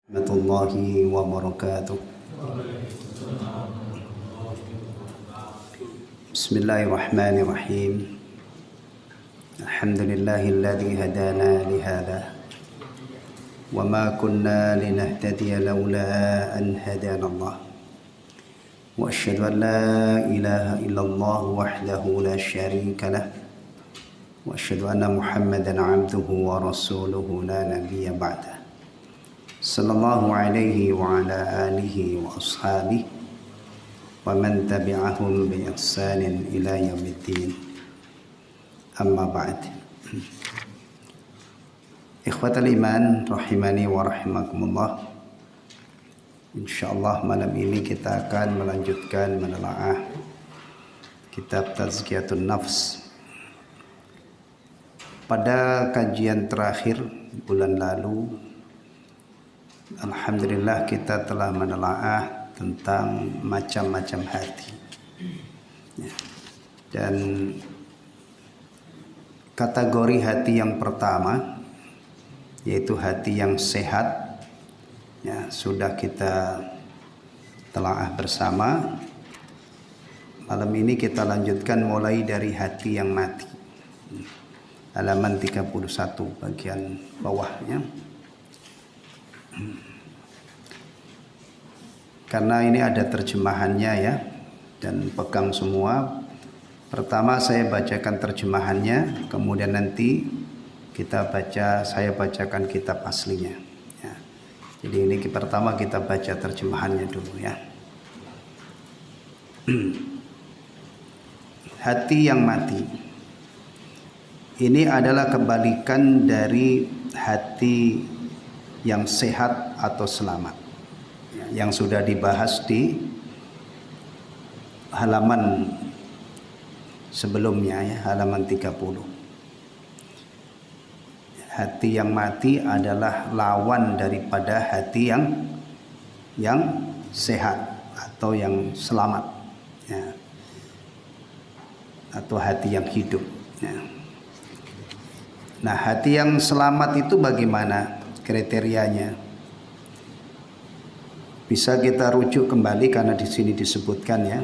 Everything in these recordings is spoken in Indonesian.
Warahmatullahi wabarakatuh. Bismillahirrahmanirrahim. Alhamdulillahilladzi hadana lihada wa ma kunna linahtadiya laula an hadana Allah. Wa asyhadu an la ilaha illallah wahdahu la syarika lah. Wa asyhadu anna Muhammadan 'abduhu wa rasuluhu la nabiyya ba'dah. Sallallahu alaihi wa ala alihi wa ashabihi wa man tabi'ahum bi ihsanin ila yaumiddin. Amma ba'd. Ikhwatal iman rahimani wa rahimakumullah. Insyaallah malam ini kita akan melanjutkan menelaah kitab Tazkiyatun Nafs. Pada kajian terakhir bulan lalu, alhamdulillah kita telah menelaah tentang macam-macam hati. Dan kategori hati yang pertama yaitu hati yang sehat, ya, sudah kita telaah bersama. Malam ini kita lanjutkan mulai dari hati yang mati. Halaman 31 bagian bawahnya. Karena ini ada terjemahannya ya, dan pegang semua. Pertama saya bacakan terjemahannya, kemudian nanti saya bacakan kitab aslinya ya. Jadi ini pertama kita baca terjemahannya dulu ya. Hati yang mati ini adalah kebalikan dari hati yang sehat atau selamat, yang sudah dibahas di halaman sebelumnya ya, halaman 30. Hati yang mati adalah lawan daripada hati yang sehat atau yang selamat ya, atau hati yang hidup ya. Nah, hati yang selamat itu bagaimana kriterianya? Bisa kita rujuk kembali karena di sini disebutkan ya.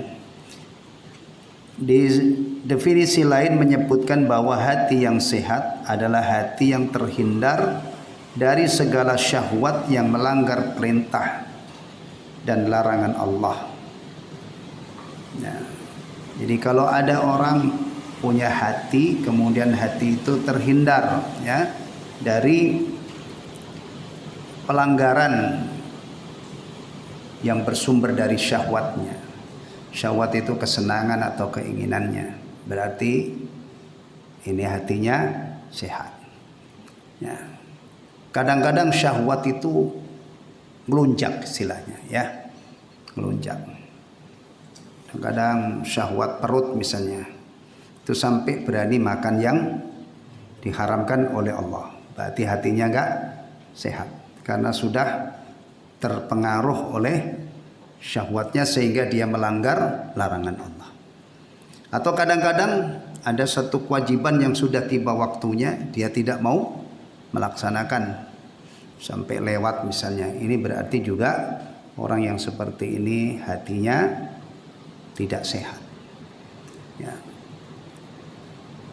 Di definisi lain menyebutkan bahwa hati yang sehat adalah hati yang terhindar dari segala syahwat yang melanggar perintah dan larangan Allah. Nah, jadi kalau ada orang punya hati, kemudian hati itu terhindar ya dari pelanggaran yang bersumber dari syahwatnya. Syahwat itu kesenangan atau keinginannya. Berarti ini hatinya sehat. Ya. Kadang-kadang syahwat itu melunjak istilahnya ya. Melunjak. Kadang-kadang syahwat perut misalnya, itu sampai berani makan yang diharamkan oleh Allah. Berarti hatinya enggak sehat, karena sudah terpengaruh oleh syahwatnya sehingga dia melanggar larangan Allah. Atau kadang-kadang ada satu kewajiban yang sudah tiba waktunya, dia tidak mau melaksanakan sampai lewat misalnya. Ini berarti juga orang yang seperti ini hatinya tidak sehat ya.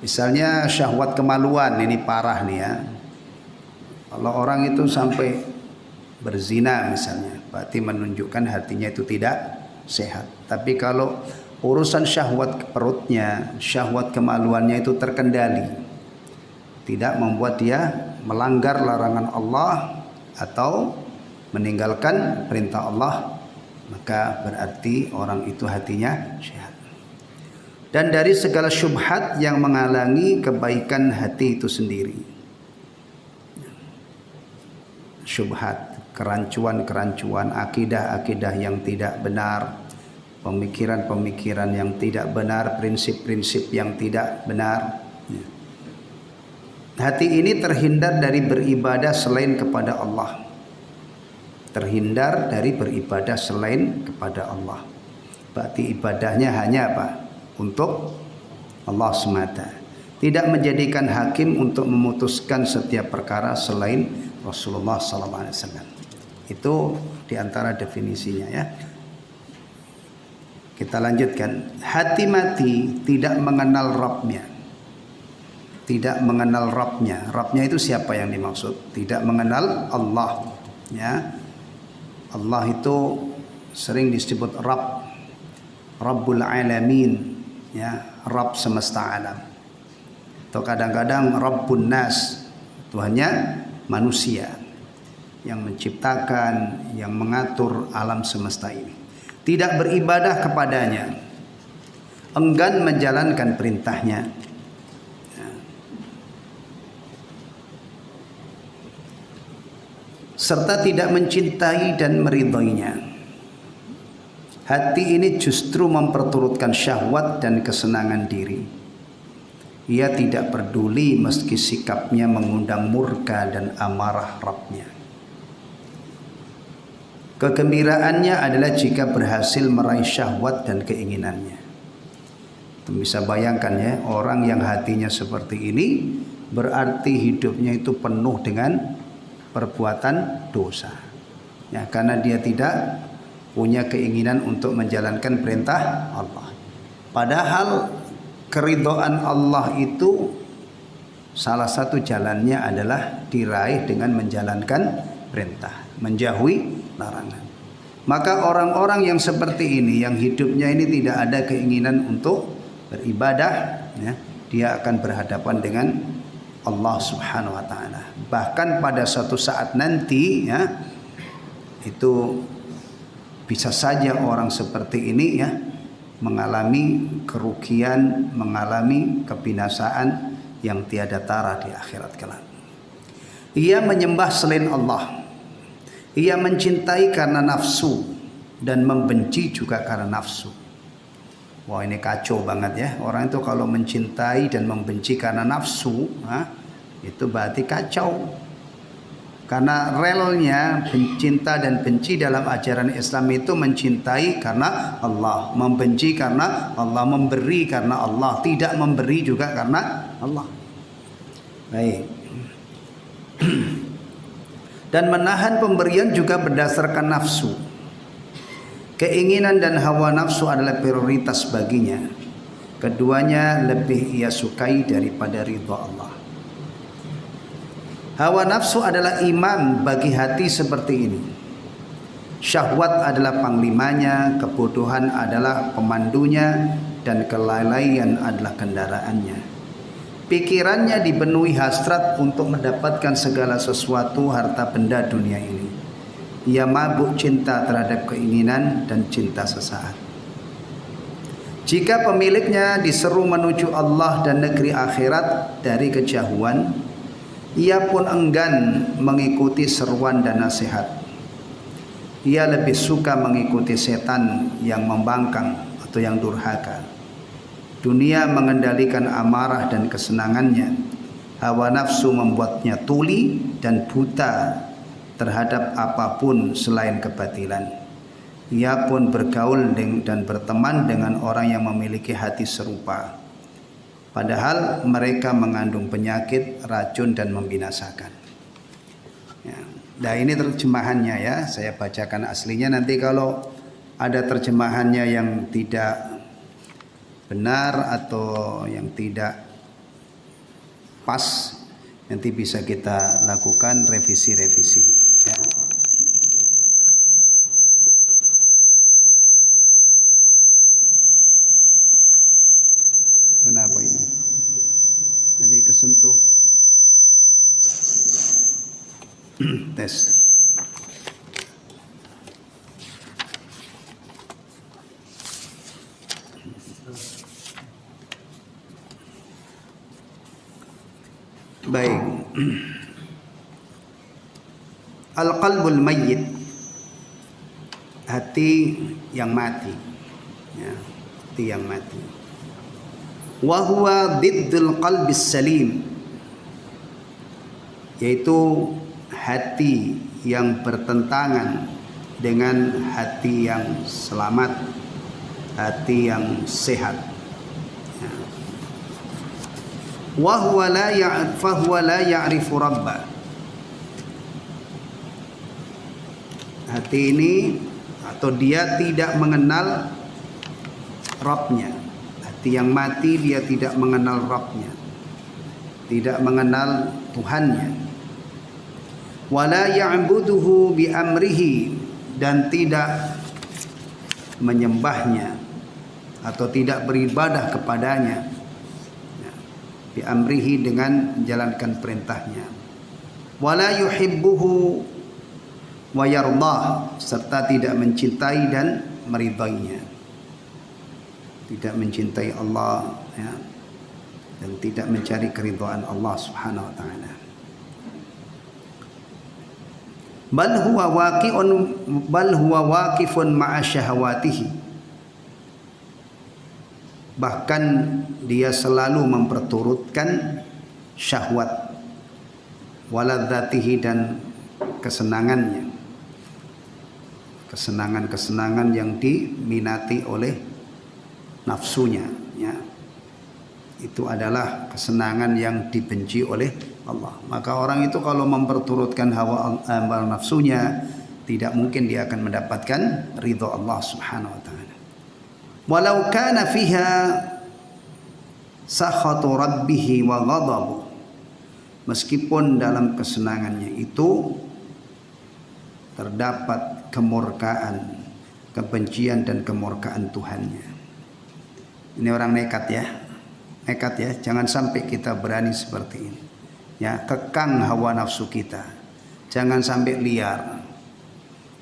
Misalnya syahwat kemaluan, ini parah nih ya. Kalau orang itu sampai berzina misalnya, berarti menunjukkan hatinya itu tidak sehat. Tapi kalau urusan syahwat perutnya, syahwat kemaluannya itu terkendali, tidak membuat dia melanggar larangan Allah atau meninggalkan perintah Allah, maka berarti orang itu hatinya sehat. Dan dari segala syubhat yang menghalangi kebaikan hati itu sendiri. Syubhat, kerancuan-kerancuan, akidah-akidah yang tidak benar, pemikiran-pemikiran yang tidak benar, prinsip-prinsip yang tidak benar. Hati ini terhindar dari beribadah selain kepada Allah. Terhindar dari beribadah selain kepada Allah. Berarti ibadahnya hanya apa? Untuk Allah semata. Tidak menjadikan hakim untuk memutuskan setiap perkara selain Rasulullah SAW. Itu diantara definisinya ya. Kita lanjutkan. Hati mati tidak mengenal Rabbnya. Tidak mengenal Rabbnya. Rabbnya itu siapa yang dimaksud? Tidak mengenal Allah. Ya, Allah itu sering disebut Rabb, Rabbul Alamin, ya, Rabb semesta alam. Atau kadang-kadang Rabbun Nas, Tuhannya manusia yang menciptakan, yang mengatur alam semesta ini. Tidak beribadah kepadanya, enggan menjalankan perintahnya. Serta tidak mencintai dan meridhoinya. Hati ini justru memperturutkan syahwat dan kesenangan diri. Ia tidak peduli meski sikapnya mengundang murka dan amarah Rabbnya. Kegembiraannya adalah jika berhasil meraih syahwat dan keinginannya. Itu bisa bayangkan ya, orang yang hatinya seperti ini berarti hidupnya itu penuh dengan perbuatan dosa. Ya, karena dia tidak punya keinginan untuk menjalankan perintah Allah. Padahal keridhaan Allah itu salah satu jalannya adalah diraih dengan menjalankan perintah, menjauhi larangan. Maka orang-orang yang seperti ini, yang hidupnya ini tidak ada keinginan untuk beribadah, ya, dia akan berhadapan dengan Allah Subhanahu wa taala. Bahkan pada suatu saat nanti ya, itu bisa saja orang seperti ini ya mengalami kerugian, mengalami kebinasaan yang tiada tara di akhirat kelak. Ia menyembah selain Allah. Ia mencintai karena nafsu dan membenci juga karena nafsu. Wah, ini kacau banget ya. Orang itu kalau mencintai dan membenci karena nafsu, itu berarti kacau. Karena relnya cinta dan benci dalam ajaran Islam itu mencintai karena Allah, membenci karena Allah, memberi karena Allah, tidak memberi juga karena Allah. Baik. Dan menahan pemberian juga berdasarkan nafsu. Keinginan dan hawa nafsu adalah prioritas baginya. Keduanya lebih ia sukai daripada ridha Allah. Hawa nafsu adalah imam bagi hati seperti ini. Syahwat adalah panglimanya, kebodohan adalah pemandunya, dan kelalaian adalah kendaraannya. Pikirannya dipenuhi hasrat untuk mendapatkan segala sesuatu harta benda dunia ini. Ia mabuk cinta terhadap keinginan dan cinta sesaat. Jika pemiliknya diseru menuju Allah dan negeri akhirat dari kejauhan, ia pun enggan mengikuti seruan dan nasihat. Ia lebih suka mengikuti setan yang membangkang atau yang durhaka. Dunia mengendalikan amarah dan kesenangannya. Hawa nafsu membuatnya tuli dan buta terhadap apapun selain kebatilan. Ia pun bergaul dan berteman dengan orang yang memiliki hati serupa. Padahal mereka mengandung penyakit, racun dan membinasakan. Ya. Nah, ini terjemahannya ya. Saya bacakan aslinya. Nanti kalau ada terjemahannya yang tidak benar atau yang tidak pas, nanti bisa kita lakukan revisi-revisi. Ya. Kenapa ini? Jadi kesentuh. Tes. Baik. Al-qalbul mayyit, hati yang mati, ya, hati yang mati. Wa huwa diddul qalbis salim, yaitu hati yang bertentangan dengan hati yang selamat, hati yang sehat. Wa huwa la ya'rifu rabbah, hati ini atau dia tidak mengenal Rabbnya. Hati yang mati dia tidak mengenal Rabbnya, tidak mengenal Tuhannya. Wala ya'buduhu bi amrihi, dan tidak menyembahnya atau tidak beribadah kepadanya, bi amrihi, dengan menjalankan perintahnya. Wala yuhibbuhu wa yardah, serta tidak mencintai dan meridainya. Tidak mencintai Allah, ya, dan tidak mencari keridhaan Allah Subhanahu wa taala. Bal huwa waqifun ma'a syahawatihi, bahkan dia selalu memperturutkan syahwat, waladzatihi, dan kesenangannya, kesenangan-kesenangan yang diminati oleh nafsunya, ya. Itu adalah kesenangan yang dibenci oleh Allah. Maka orang itu kalau memperturutkan hawa nafsunya, tidak mungkin dia akan mendapatkan ridha Allah Subhanahu wa taala. Walau kana fiha sakhatu rabbih wa ghadabu, meskipun dalam kesenangannya itu terdapat kemurkaan, kebencian dan kemurkaan Tuhannya. Ini orang nekat ya. Nekat ya, jangan sampai kita berani seperti ini. Ya, kekang hawa nafsu kita. Jangan sampai liar.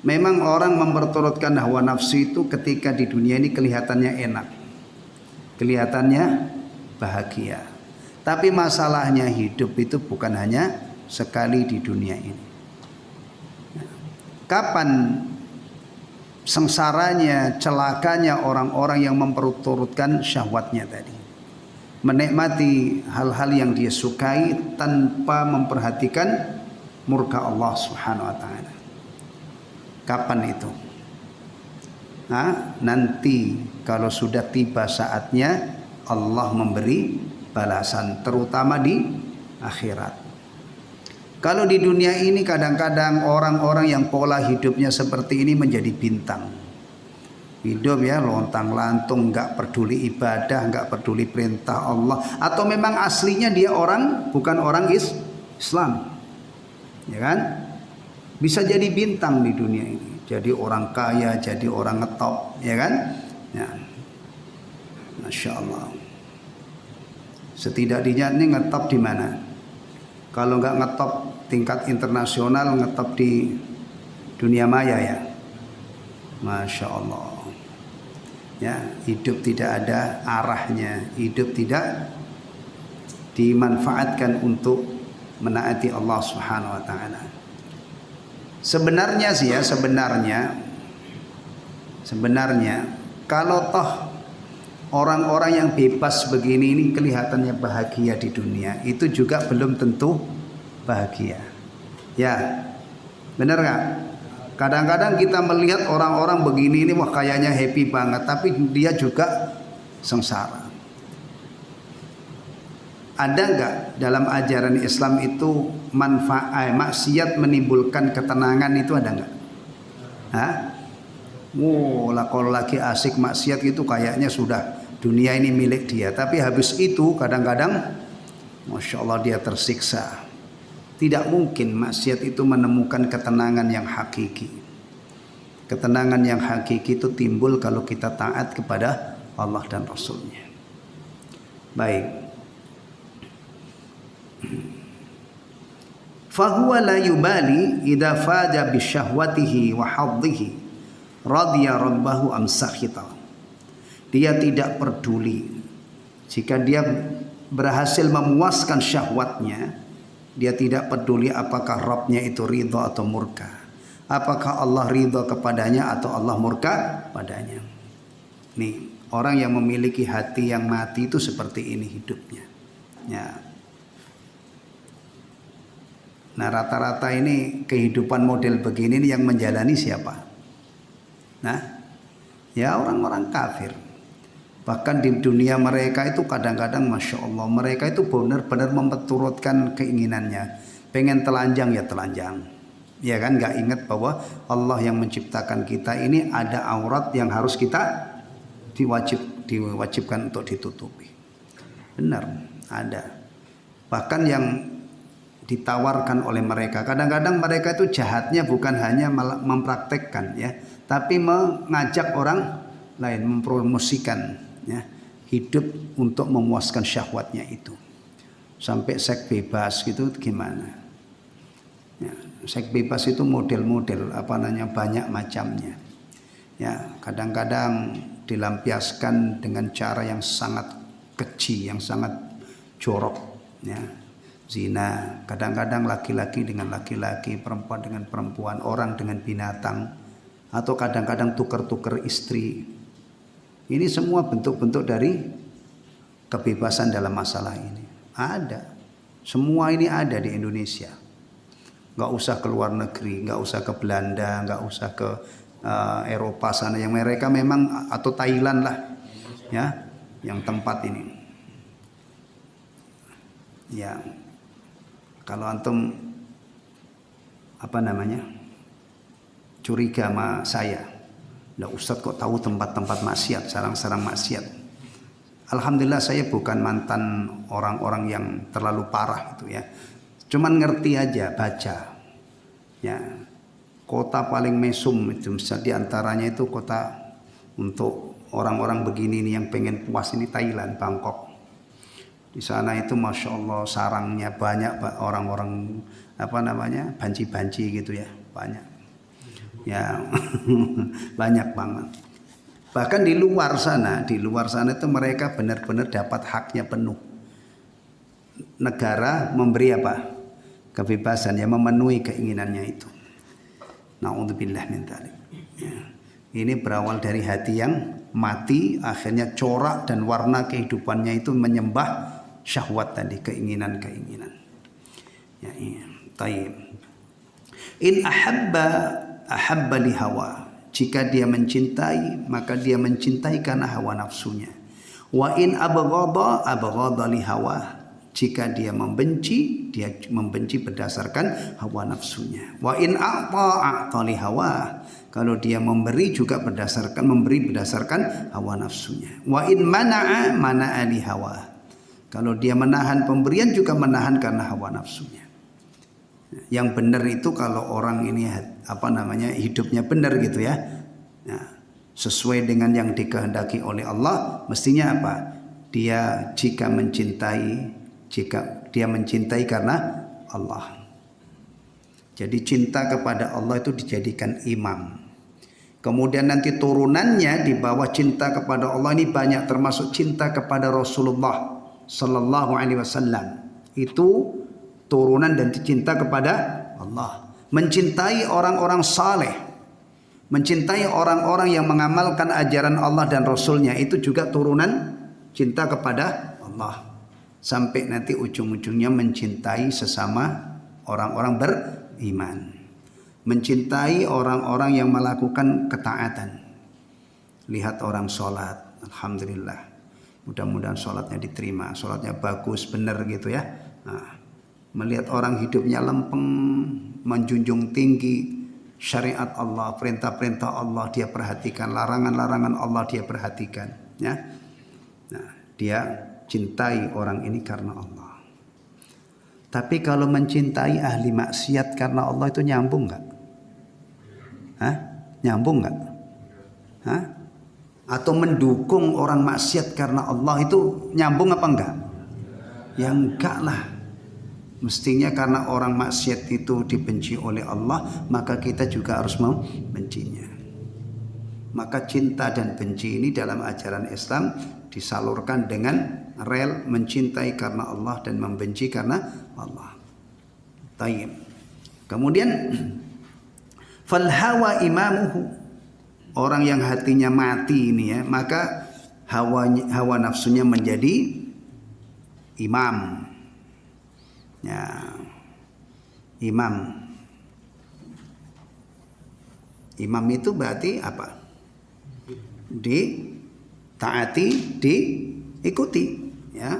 Memang orang memperturutkan hawa nafsu itu ketika di dunia ini kelihatannya enak, kelihatannya bahagia. Tapi masalahnya hidup itu bukan hanya sekali di dunia ini. Kapan sengsaranya, celakanya orang-orang yang memperturutkan syahwatnya tadi, menikmati hal-hal yang dia sukai tanpa memperhatikan murka Allah Subhanahu wa taala. Kapan itu? Nanti kalau sudah tiba saatnya Allah memberi balasan, terutama di akhirat. Kalau di dunia ini kadang-kadang orang-orang yang pola hidupnya seperti ini menjadi bintang. Hidup ya lontang-lantung, nggak peduli ibadah, nggak peduli perintah Allah, atau memang aslinya dia bukan orang Islam, ya kan? Bisa jadi bintang di dunia ini, jadi orang kaya, jadi orang ngetop, ya kan? Ya. Masya Allah. Setidaknya ini ngetop di mana? Kalau nggak ngetop tingkat internasional, ngetop di dunia maya ya. Masya Allah. Ya, hidup tidak ada arahnya, hidup tidak dimanfaatkan untuk menaati Allah Subhanahu wa taala. Sebenarnya sih ya, sebenarnya kalau toh orang-orang yang bebas begini ini kelihatannya bahagia di dunia, itu juga belum tentu bahagia. Ya, benar nggak? Kadang-kadang kita melihat orang-orang begini ini, wah kayaknya happy banget, tapi dia juga sengsara. Ada nggak dalam ajaran Islam itu maksiat menimbulkan ketenangan, itu ada nggak? Kalau lagi asik maksiat itu kayaknya sudah dunia ini milik dia, tapi habis itu kadang-kadang Masya Allah dia tersiksa. Tidak mungkin maksiat itu menemukan ketenangan yang hakiki. Ketenangan yang hakiki itu timbul kalau kita taat kepada Allah dan Rasulnya. Baik. Fahuwa la yubali idza faja bi syahwatihi wa haddihi radiya rabbahu am sakhita. Dia tidak peduli jika dia berhasil memuaskan syahwatnya. Dia tidak peduli apakah Rabbnya itu ridha atau murka, apakah Allah ridha kepadanya atau Allah murka padanya. Nih, orang yang memiliki hati yang mati itu seperti ini hidupnya. Ya. Nah, rata-rata ini kehidupan model begini yang menjalani siapa? Nah, ya orang-orang kafir. Bahkan di dunia mereka itu kadang-kadang Masya Allah, mereka itu benar-benar memperturutkan keinginannya. Pengen telanjang ya telanjang, Ya kan, nggak ingat bahwa Allah yang menciptakan kita ini ada aurat yang harus kita diwajibkan untuk ditutupi. Benar, ada. Bahkan yang ditawarkan oleh mereka, kadang-kadang mereka itu jahatnya bukan hanya mempraktekkan ya, tapi mengajak orang lain, mempromosikan ya, hidup untuk memuaskan syahwatnya itu. Sampai seks bebas gitu gimana? Ya, seks bebas itu model-model banyak macamnya. Ya, kadang-kadang dilampiaskan dengan cara yang sangat keji, yang sangat jorok ya. Zina, kadang-kadang laki-laki dengan laki-laki, perempuan dengan perempuan, orang dengan binatang, atau kadang-kadang tuker-tuker istri. Ini semua bentuk-bentuk dari kebebasan dalam masalah ini. Ada. Semua ini ada di Indonesia. Nggak usah ke luar negeri, nggak usah ke Belanda, nggak usah ke Eropa sana yang mereka memang, atau Thailand lah ya, yang tempat ini. Ya, kalau antum curiga sama saya, lah Ustadz kok tahu tempat-tempat maksiat, sarang-sarang maksiat. Alhamdulillah saya bukan mantan orang-orang yang terlalu parah itu ya. Cuman ngerti aja, baca. Ya. Kota paling mesum itu di antaranya itu kota untuk orang-orang begini nih yang pengen puas ini Thailand, Bangkok. Di sana itu Masya Allah sarangnya banyak orang-orang banci-banci gitu ya, banyak. Ya banyak banget. Bahkan di luar sana itu mereka benar-benar dapat haknya penuh. Negara memberi kebebasan, ya, memenuhi keinginannya itu. Na'udzubillah min dzalik. Ya. Ini berawal dari hati yang mati, akhirnya corak dan warna kehidupannya itu menyembah syahwat tadi, keinginan-keinginan. Ya, iya. Taib. In ahabba li hawa. Jika dia mencintai, maka dia mencintai karena hawa nafsunya. Wa in abghadha li hawa. Jika dia membenci berdasarkan hawa nafsunya. Wa in a'ta li hawa. Kalau dia memberi berdasarkan hawa nafsunya. Wa in mana'a li hawa. Kalau dia menahan pemberian juga menahan karena hawa nafsunya. Yang benar itu kalau orang ini hidupnya benar gitu ya. Nah, sesuai dengan yang dikehendaki oleh Allah, mestinya apa? Jika dia mencintai karena Allah. Jadi cinta kepada Allah itu dijadikan imam. Kemudian nanti turunannya di bawah cinta kepada Allah ini banyak, termasuk cinta kepada Rasulullah sallallahu alaihi wasallam. Itu turunan dan cinta kepada Allah. Mencintai orang-orang saleh, mencintai orang-orang yang mengamalkan ajaran Allah dan Rasulnya, itu juga turunan cinta kepada Allah. Sampai nanti ujung-ujungnya mencintai sesama orang-orang beriman. Mencintai orang-orang yang melakukan ketaatan. Lihat orang sholat, alhamdulillah. Mudah-mudahan sholatnya diterima, sholatnya bagus, benar gitu ya. Nah, melihat orang hidupnya lempeng, menjunjung tinggi syariat Allah, perintah-perintah Allah dia perhatikan, larangan-larangan Allah dia perhatikan, ya. Nah, dia cintai orang ini karena Allah. Tapi kalau mencintai ahli maksiat karena Allah itu nyambung nggak? Hah? Nyambung nggak? Hah? Atau mendukung orang maksiat karena Allah itu nyambung apa enggak? Ya enggak lah. Mestinya karena orang maksiat itu dibenci oleh Allah, maka kita juga harus membencinya. Maka cinta dan benci ini dalam ajaran Islam disalurkan dengan rel mencintai karena Allah dan membenci karena Allah. Tayyib. Kemudian fal hawa imamuhu, orang yang hatinya mati ini ya, maka hawa nafsunya menjadi imam. Ya, imam itu berarti apa? Ditaati, diikuti, ya.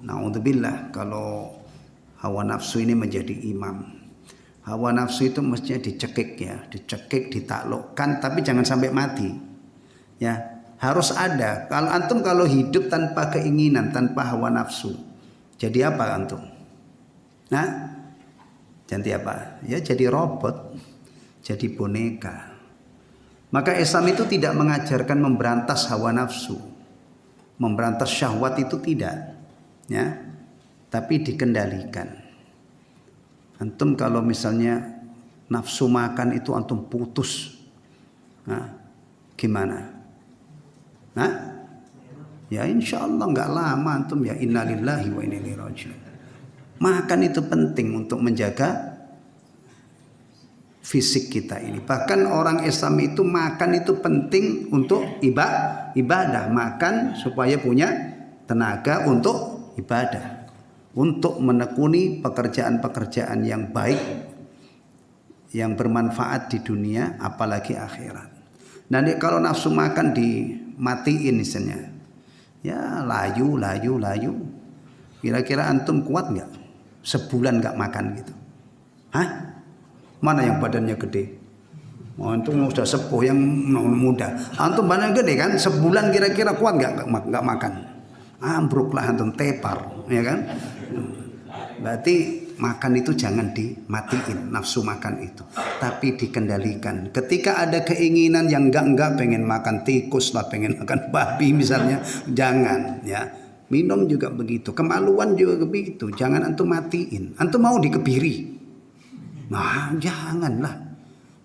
Naudzubillah kalau hawa nafsu ini menjadi imam. Hawa nafsu itu mestinya dicekik ya, dicekik, ditaklukkan, tapi jangan sampai mati. Ya, harus ada. Kalau hidup tanpa keinginan, tanpa hawa nafsu, jadi apa antum? Nah, jadi apa? Ya jadi robot, jadi boneka. Maka Islam itu tidak mengajarkan memberantas hawa nafsu, memberantas syahwat itu tidak, ya, tapi dikendalikan. Antum kalau misalnya nafsu makan itu antum putus, nah, gimana? Nah, ya insya Allah nggak lama antum ya innalillahi wa inna ilaihi raji'un. Makan itu penting untuk menjaga fisik kita ini. Bahkan orang Islam itu makan itu penting untuk ibadah. Makan supaya punya tenaga untuk ibadah, untuk menekuni pekerjaan-pekerjaan yang baik, yang bermanfaat di dunia, apalagi akhirat. Nanti kalau nafsu makan dimatiin misalnya, ya layu. Kira-kira antum kuat nggak? Sebulan nggak makan gitu? Hah? Mana yang badannya gede? Oh, antum sudah sepuh, yang muda. Antum badannya gede kan? Sebulan kira-kira kuat nggak makan? Ambruklah antum, tepar, ya kan? Berarti makan itu jangan dimatiin, nafsu makan itu, tapi dikendalikan. Ketika ada keinginan yang enggak pengen makan tikus lah, pengen makan babi misalnya, jangan ya. Minum juga begitu, kemaluan juga begitu, jangan antum matiin. Antum mau dikebiri, nah janganlah,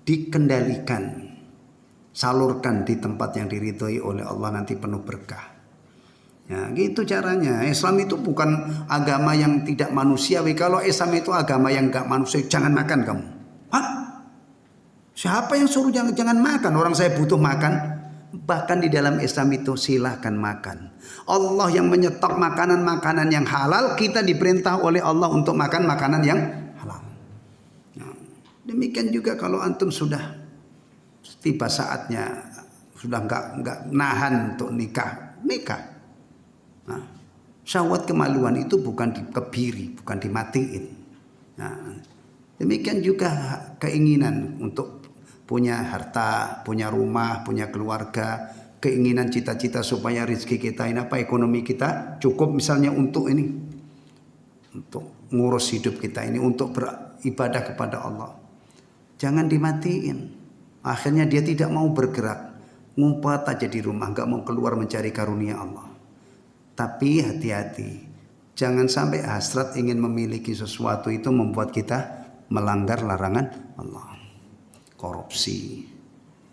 dikendalikan, salurkan di tempat yang diridhoi oleh Allah, nanti penuh berkah. Ya, gitu caranya. Islam itu bukan agama yang tidak manusiawi. Kalau Islam itu agama yang enggak manusiawi, jangan makan kamu. Hah? Siapa yang suruh jangan makan? Orang saya butuh makan. Bahkan di dalam Islam itu silahkan makan. Allah yang menyetop makanan-makanan yang halal, kita diperintah oleh Allah untuk makan makanan yang halal. Nah, demikian juga kalau antum sudah tiba saatnya, sudah enggak nahan untuk nikah. Nah, syahwat kemaluan itu bukan dikebiri, bukan dimatiin. Nah, demikian juga keinginan untuk punya harta, punya rumah, punya keluarga, keinginan cita-cita supaya rezeki kita ini ekonomi kita cukup misalnya untuk ini, untuk ngurus hidup kita ini, untuk beribadah kepada Allah. Jangan dimatiin. Akhirnya dia tidak mau bergerak, ngumpet aja di rumah, nggak mau keluar mencari karunia Allah. Tapi hati-hati, jangan sampai hasrat ingin memiliki sesuatu itu membuat kita melanggar larangan Allah. Korupsi,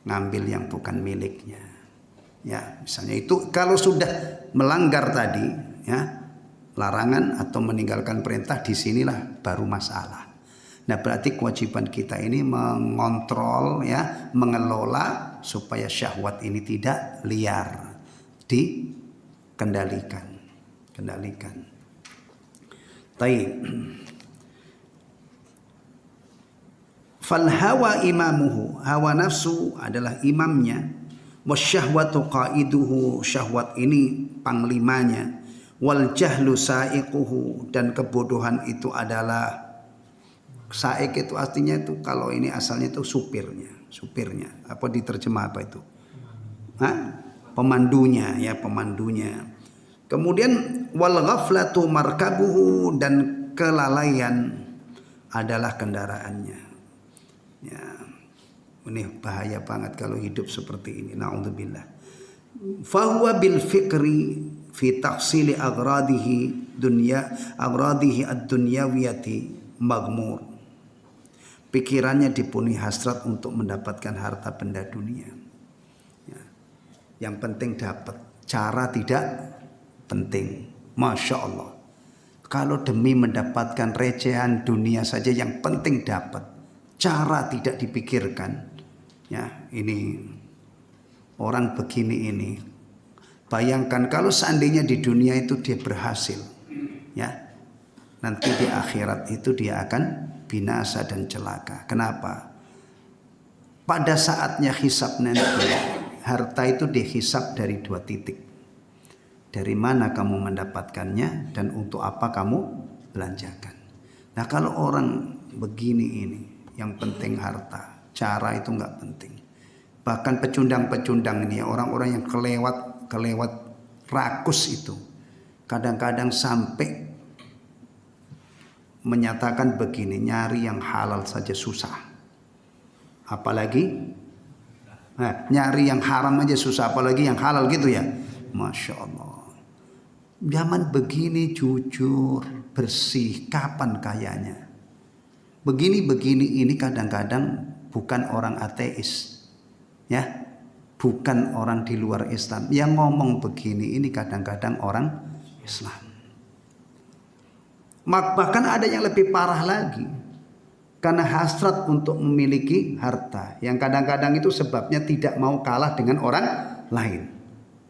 ngambil yang bukan miliknya. Ya, misalnya itu kalau sudah melanggar tadi, ya, larangan atau meninggalkan perintah, disinilah baru masalah. Nah, berarti kewajiban kita ini mengontrol, ya, mengelola supaya syahwat ini tidak liar, kendalikan. Taib. Fal hawa imamuhu, hawa nafsu adalah imamnya. Wasyahwatu qaiduhu, syahwat ini panglimanya. Wal jahlu sa'iquhu, dan kebodohan itu adalah, sa'iq itu artinya itu kalau ini asalnya itu supirnya. Apa diterjemah apa itu? Hah? Pemandunya, ya, pemandunya. Kemudian wal ghaflatu markabuhu, dan kelalaian adalah kendaraannya. Ya, ini bahaya banget kalau hidup seperti ini. Na'udzubillah. Fahuwa bil fikri fi tahsili agradihi ad-dunyawiyati maghmur. Pikirannya dipenuhi hasrat untuk mendapatkan harta benda dunia. Ya. Yang penting dapat, cara tidak penting. Masya Allah. Kalau demi mendapatkan recehan dunia saja yang penting dapat, cara tidak dipikirkan. Ya, ini orang begini ini. Bayangkan kalau seandainya di dunia itu dia berhasil, ya, nanti di akhirat itu dia akan binasa dan celaka. Kenapa? Pada saatnya hisab nanti, harta itu dihisab dari 2 titik. Dari mana kamu mendapatkannya dan untuk apa kamu belanjakan. Nah, kalau orang begini ini, yang penting harta. Cara itu nggak penting. Bahkan pecundang-pecundang ini, orang-orang yang kelewat rakus itu, kadang-kadang sampai menyatakan begini, nyari yang halal saja susah. Apalagi nyari yang haram aja susah, apalagi yang halal gitu ya. Masya Allah. Zaman begini jujur, bersih, kapan kayanya? Begini-begini ini kadang-kadang bukan orang ateis, ya, bukan orang di luar Islam. Yang ngomong begini ini kadang-kadang orang Islam. Bahkan ada yang lebih parah lagi, karena hasrat untuk memiliki harta, yang kadang-kadang itu sebabnya tidak mau kalah dengan orang lain.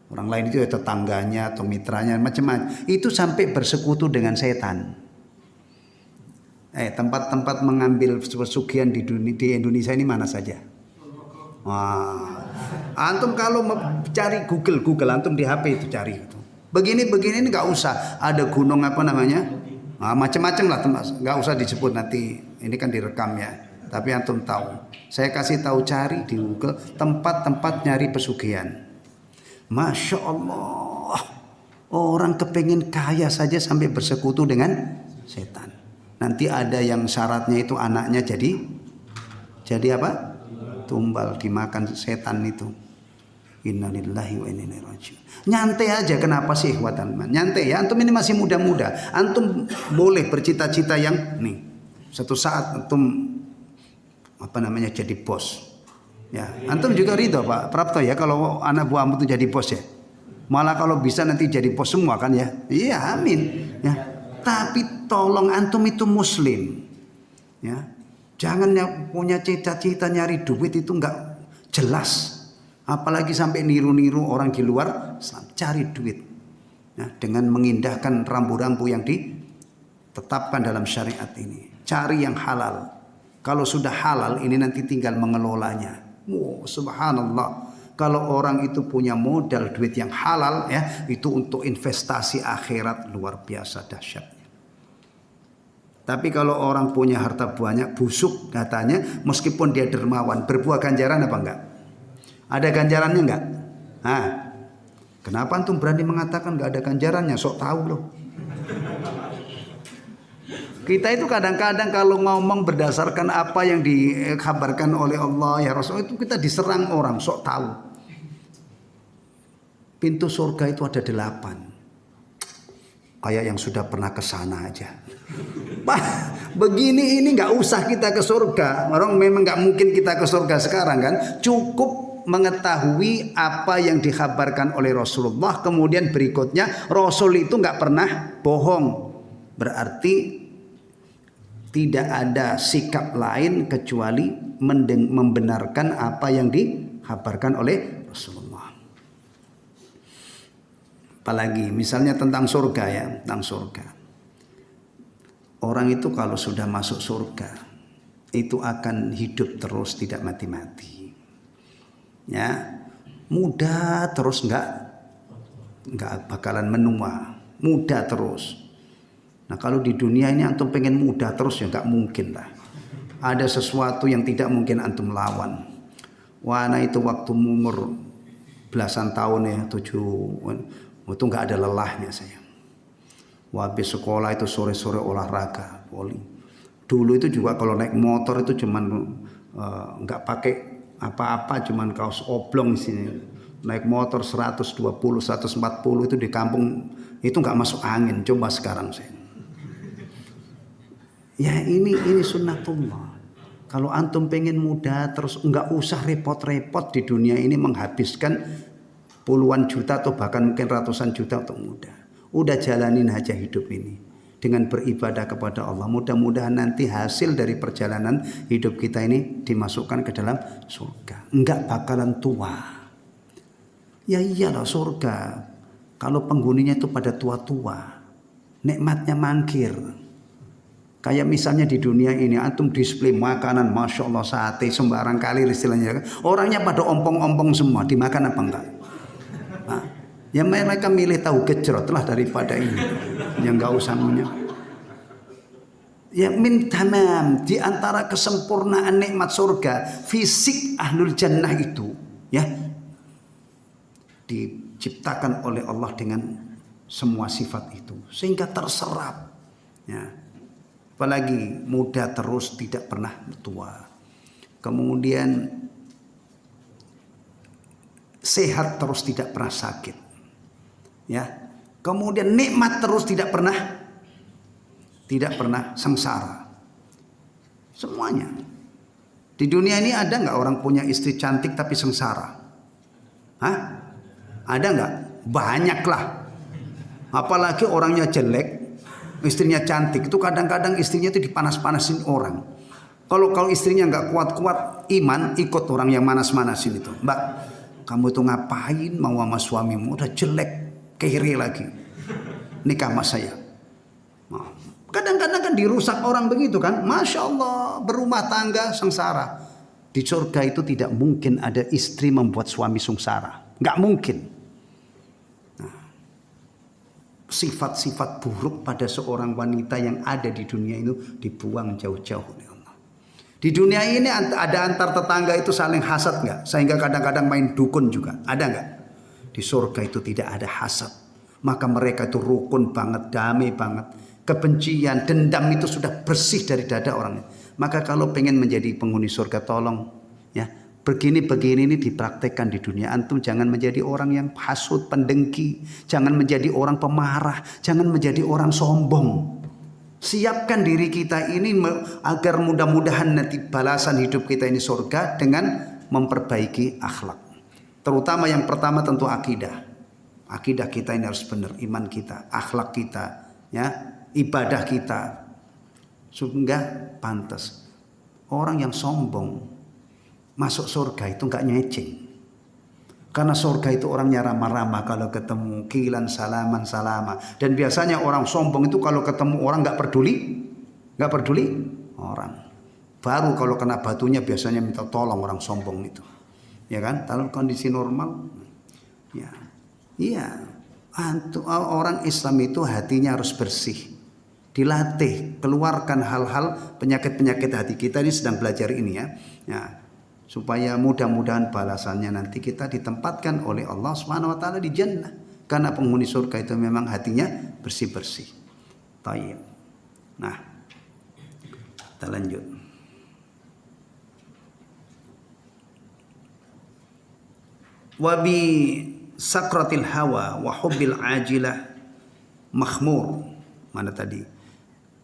Orang lain itu ya tetangganya atau mitranya, macam-macam. Itu sampai bersekutu dengan setan. Tempat-tempat mengambil pesugihan di Indonesia ini mana saja? Wah, antum kalau cari Google antum di HP itu cari itu. Begini ini nggak usah. Ada gunung apa namanya? Macam-macam lah, nggak usah disebut nanti. Ini kan direkam ya. Tapi antum tahu. Saya kasih tahu, cari di Google tempat-tempat nyari pesugihan. Masya Allah, orang kepengen kaya saja sampai bersekutu dengan setan. Nanti ada yang syaratnya itu anaknya jadi apa? Tumbal, dimakan setan itu. Innalillahi wa inna ilaihi raji'un. Nyantai aja, kenapa sih ikhwatan? Nyantai ya, antum ini masih muda-muda. Antum boleh bercita-cita yang nih. Satu saat antum jadi bos. Ya, antum juga ridho Pak Prapto ya kalau anak buahmu itu jadi bos ya. Malah kalau bisa nanti jadi bos semua kan ya. Iya, amin. Ya. Tapi tolong antum itu muslim. Ya. Jangan punya cita-cita nyari duit itu enggak jelas. Apalagi sampai niru-niru orang di luar Islam. Cari duit. Ya, dengan mengindahkan rambu-rambu yang ditetapkan dalam syariat ini. Cari yang halal. Kalau sudah halal ini nanti tinggal mengelolanya. Wow, subhanallah. Kalau orang itu punya modal duit yang halal ya, itu untuk investasi akhirat luar biasa dahsyatnya. Tapi kalau orang punya harta banyak, busuk katanya, meskipun dia dermawan, berbuah ganjaran apa enggak? Ada ganjarannya enggak? Kenapa antum berani mengatakan enggak ada ganjarannya? Sok tahu loh. Kita itu kadang-kadang kalau ngomong berdasarkan apa yang dikabarkan oleh Allah ya Rasul, itu kita diserang orang, sok tahu. Pintu surga itu ada 8. Kayak yang sudah pernah ke sana aja. Begini ini nggak usah kita ke surga. Orang memang nggak mungkin kita ke surga sekarang kan. Cukup mengetahui apa yang dikabarkan oleh Rasulullah. Kemudian berikutnya Rasul itu nggak pernah bohong. Berarti tidak ada sikap lain kecuali membenarkan apa yang dikabarkan oleh Rasulullah. Apalagi misalnya tentang surga ya, tentang surga. Orang itu kalau sudah masuk surga itu akan hidup terus tidak mati-mati. Ya, muda terus nggak bakalan menua, muda terus. Nah kalau di dunia ini antum pengen muda terus ya nggak mungkin lah. Ada sesuatu yang tidak mungkin antum lawan. Wana itu waktu umur belasan tahun ya, 7, itu nggak ada lelahnya saya. Habis sekolah itu sore-sore olahraga, poli. Dulu itu juga kalau naik motor itu cuman nggak pakai apa-apa, cuman kaos oblong di sini. Naik motor 120, 140 itu di kampung itu nggak masuk angin. Coba sekarang saya. Ya ini sunnatullah. Kalau antum pengen muda terus nggak usah repot-repot di dunia ini menghabiskan puluhan juta atau bahkan mungkin ratusan juta untuk muda. Udah jalanin aja hidup ini dengan beribadah kepada Allah. Mudah-mudahan nanti hasil dari perjalanan hidup kita ini dimasukkan ke dalam surga. Enggak bakalan tua. Ya iyalah surga. Kalau penghuninya itu pada tua-tua, nikmatnya mangkir. Kayak misalnya di dunia ini antum display makanan, masya Allah sate sembarang kali istilahnya. Orangnya pada ompong-ompong semua, dimakan apa enggak? Nah, ya mereka milih tahu gejrot lah daripada ini yang enggak usah punya. Ya min tamam, di antara kesempurnaan nikmat surga, fisik ahlul jannah itu ya diciptakan oleh Allah dengan semua sifat itu sehingga terserap ya. Apalagi muda terus, tidak pernah tua. Kemudian sehat terus, tidak pernah sakit ya. Kemudian nikmat terus, tidak pernah sengsara. Semuanya. Di dunia ini ada nggak orang punya istri cantik tapi sengsara? Hah? Ada nggak? Banyak lah. Apalagi orangnya jelek, istrinya cantik. Itu kadang-kadang istrinya itu dipanas-panasin orang. Kalau istrinya nggak kuat-kuat iman, ikut orang yang manas-manasin itu. Mbak, kamu itu ngapain mau sama suamimu? Udah jelek, kere lagi. Nikah sama saya. Kadang-kadang kan dirusak orang begitu kan. Masya Allah, berumah tangga sengsara. Di surga itu tidak mungkin ada istri membuat suami sengsara. Nggak mungkin. Nah, sifat-sifat buruk pada seorang wanita yang ada di dunia itu dibuang jauh-jauh oleh Allah. Di dunia ini ada antar tetangga itu saling hasad nggak? Sehingga kadang-kadang main dukun juga. Ada nggak? Di surga itu tidak ada hasad. Maka mereka itu rukun banget, damai banget. Kebencian, dendam itu sudah bersih dari dada orangnya. Maka kalau pengen menjadi penghuni surga, tolong ya begini-begini ini dipraktekkan di dunia. Antum jangan menjadi orang yang hasut, pendengki, jangan menjadi orang pemarah, jangan menjadi orang sombong. Siapkan diri kita ini agar mudah-mudahan nanti balasan hidup kita ini surga dengan memperbaiki akhlak. Terutama yang pertama tentu akidah. Akidah kita ini harus benar, iman kita, akhlak kita, ya, ibadah kita. Sehingga pantas orang yang sombong masuk surga itu enggak nyecing. Karena surga itu orangnya ramah-ramah, kalau ketemu kilan salaman salama. Dan biasanya orang sombong itu kalau ketemu orang enggak peduli orang. Baru kalau kena batunya biasanya minta tolong orang sombong itu. Ya kan? Kalau kondisi normal ya. Iya. Orang Islam itu hatinya harus bersih. Dilatih, keluarkan hal-hal penyakit-penyakit hati kita. Ini sedang belajar ini ya. Ya. Supaya mudah-mudahan balasannya nanti kita ditempatkan oleh Allah Subhanahu wa taala di jannah. Karena penghuni surga itu memang hatinya bersih-bersih. Tayyib. Nah, kita lanjut. Wabi sakratil hawa wa hubbil ajilah makhmur. Mana tadi?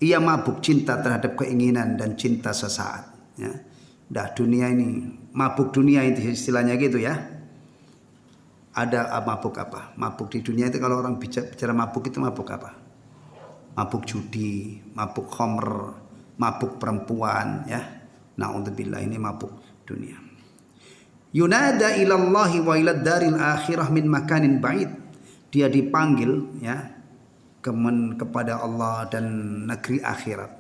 Ia mabuk cinta terhadap keinginan dan cinta sesaat. Ya. Dah dunia ini, mabuk dunia itu istilahnya gitu ya. Ada mabuk apa? Mabuk di dunia itu kalau orang bicara mabuk itu mabuk apa? Mabuk judi, mabuk khamr, mabuk perempuan ya. Na'udzubillah, ini mabuk dunia. Yunada ilallahi wa ilad daril akhirah min makanin ba'id. Dia dipanggil ya kepada Allah dan negeri akhirat.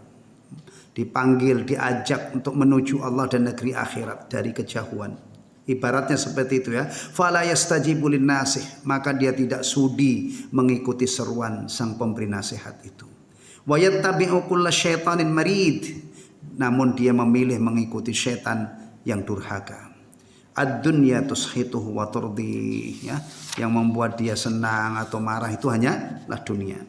Dipanggil, diajak untuk menuju Allah dan negeri akhirat dari kejauhan. Ibaratnya seperti itu ya. Fala yastajibu linnasih, maka dia tidak sudi mengikuti seruan sang pemberi nasihat itu. Wa yattabi'u kulla syaitanin marid, namun dia memilih mengikuti syaitan yang durhaka. Ad-dunya tushituhu wa turdi, ya, yang membuat dia senang atau marah itu hanyalah dunia.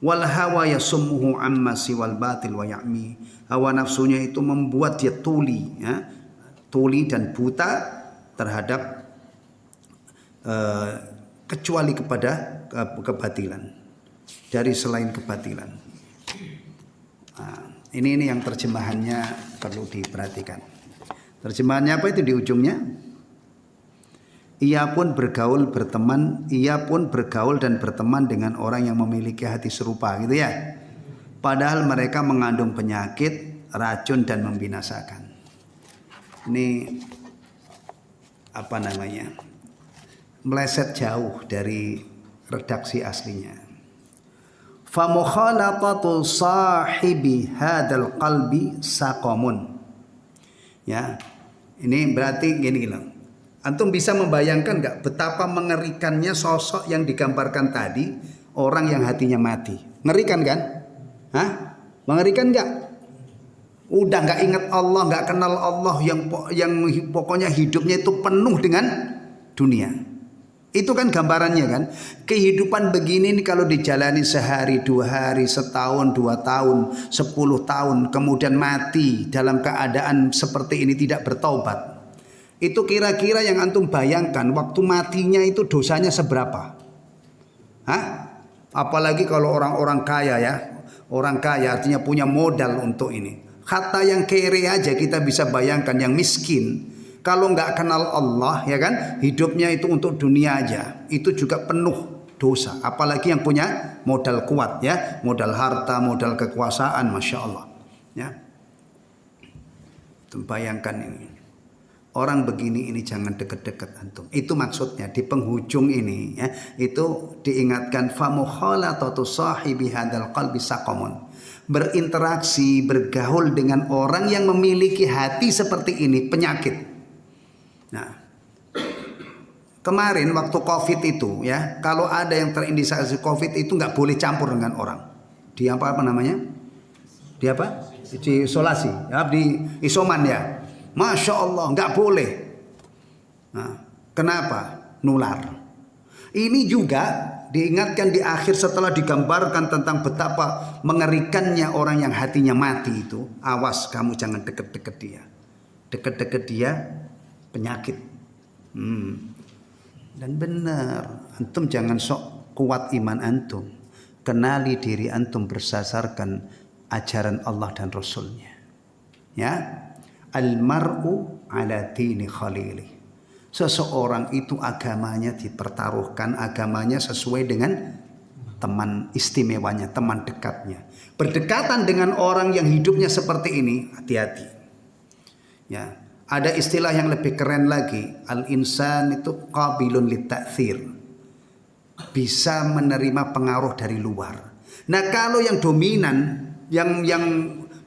Wal hawa yasummuhu amma siwal batil wa ya'mi. Hawa nafsunya itu membuat dia tuli, ya, tuli dan buta terhadap kecuali kepada kebatilan, dari selain kebatilan. Nah, ini yang terjemahannya perlu diperhatikan. Terjemahannya apa itu di ujungnya? Ia pun bergaul dan berteman dengan orang yang memiliki hati serupa, gitu ya. Padahal mereka mengandung penyakit, racun dan membinasakan. Ini apa namanya? Meleset jauh dari redaksi aslinya. Fa mukhalatatu sahibi hadzal qalbi saqamun. Ya. Ini berarti gini loh. Antum bisa membayangkan nggak betapa mengerikannya sosok yang digambarkan tadi, orang yang hatinya mati. Ngerikan kan? Hah? Mengerikan nggak? Udah nggak ingat Allah, nggak kenal Allah, yang pokoknya hidupnya itu penuh dengan dunia. Itu kan gambarannya kan. Kehidupan begini nih kalau dijalani sehari, 2 hari, setahun, 2 tahun, 10 tahun, kemudian mati dalam keadaan seperti ini tidak bertaubat. Itu kira-kira yang antum bayangkan waktu matinya itu dosanya seberapa? Hah? Apalagi kalau orang-orang kaya ya. Orang kaya artinya punya modal untuk ini. Hatta yang kere aja kita bisa bayangkan, yang miskin. Kalau nggak kenal Allah ya kan, hidupnya itu untuk dunia aja, itu juga penuh dosa. Apalagi yang punya modal kuat ya, modal harta, modal kekuasaan, masya Allah. Ya, bayangkan ini. Orang begini ini jangan deket-deket antum. Itu maksudnya di penghujung ini ya, itu diingatkan famukhalatatu sahibi hadzal qalbi saqamun. Berinteraksi, bergaul dengan orang yang memiliki hati seperti ini penyakit. Nah, kemarin waktu COVID itu ya, kalau ada yang terindikasi COVID itu nggak boleh campur dengan orang. Di apa namanya? Di apa? Di isolasi, ya, di isoman ya. Masya Allah, nggak boleh. Nah, kenapa? Nular. Ini juga diingatkan di akhir setelah digambarkan tentang betapa mengerikannya orang yang hatinya mati itu. Awas kamu jangan deket-deket dia. Deket-deket dia penyakit. Dan benar, antum jangan sok kuat iman antum. Kenali diri antum bersasarkan ajaran Allah dan Rasulnya. Ya, al-mar'u ala dini khalili. Seseorang itu agamanya dipertaruhkan, agamanya sesuai dengan teman istimewanya, teman dekatnya. Berdekatan dengan orang yang hidupnya seperti ini, hati-hati. Ya, ada istilah yang lebih keren lagi, al-insan itu qabilun lit-ta'thir. Bisa menerima pengaruh dari luar. Nah, kalau yang dominan, yang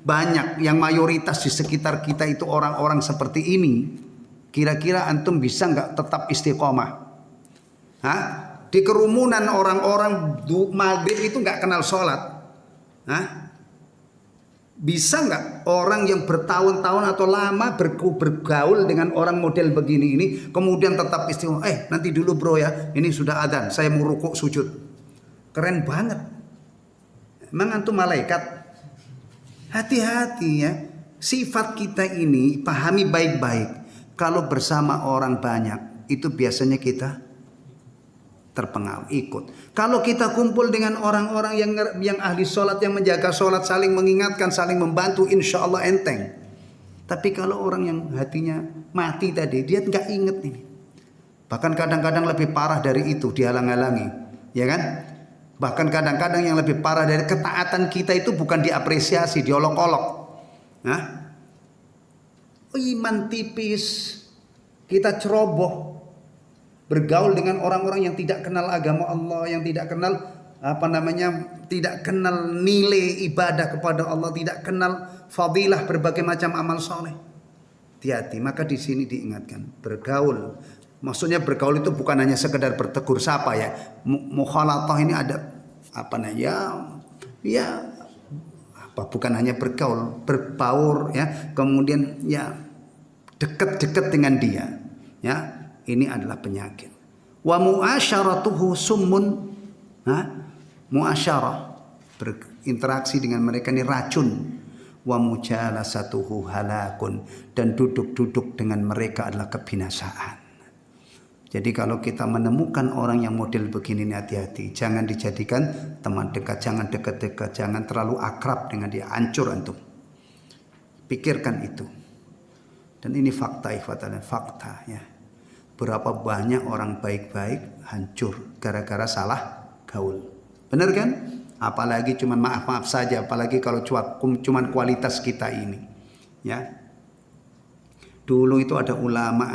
banyak, yang mayoritas di sekitar kita itu orang-orang seperti ini, kira-kira antum bisa nggak tetap istiqomah? Hah? Di kerumunan orang-orang maghrib itu nggak kenal sholat. Hah? Bisa nggak orang yang bertahun-tahun atau lama bergaul dengan orang model begini ini, kemudian tetap istiqomah? Nanti dulu bro ya, ini sudah adzan, saya mau rukuk sujud. Keren banget. Emang antum malaikat? Hati-hati ya. Sifat kita ini pahami baik-baik. Kalau bersama orang banyak, itu biasanya kita terpengaruh, ikut. Kalau kita kumpul dengan orang-orang yang ahli sholat, yang menjaga sholat, saling mengingatkan, saling membantu, insya Allah enteng. Tapi kalau orang yang hatinya mati tadi, dia nggak inget nih. Bahkan kadang-kadang lebih parah dari itu, dihalang-halangi, ya kan? Bahkan kadang-kadang yang lebih parah dari ketaatan kita itu bukan diapresiasi, diolok-olok. Nah, iman tipis, kita ceroboh, bergaul dengan orang-orang yang tidak kenal agama Allah, yang tidak kenal tidak kenal nilai ibadah kepada Allah, tidak kenal fadilah berbagai macam amal soleh. Hati-hati. Maka di sini diingatkan, bergaul. Maksudnya bergaul itu bukan hanya sekedar bertegur sapa ya. Mukhalatah ini ada bukan hanya bergaul, berbaur ya, kemudian ya dekat-dekat dengan dia. Ya, ini adalah penyakit. Wa muasyaratuhu summun. Muasyarah, berinteraksi dengan mereka ini racun. Wa mujalasatuhu halakun, dan duduk-duduk dengan mereka adalah kebinasaan. Jadi kalau kita menemukan orang yang model begini, hati-hati, jangan dijadikan teman dekat, jangan dekat-dekat, jangan terlalu akrab dengan dia, hancur antum. Pikirkan itu. Dan ini fakta, fakta ya. Berapa banyak orang baik-baik hancur gara-gara salah gaul. Benar kan? Apalagi cuman maaf-maaf saja, apalagi kalau cuman kualitas kita ini. Ya. Dulu itu ada ulama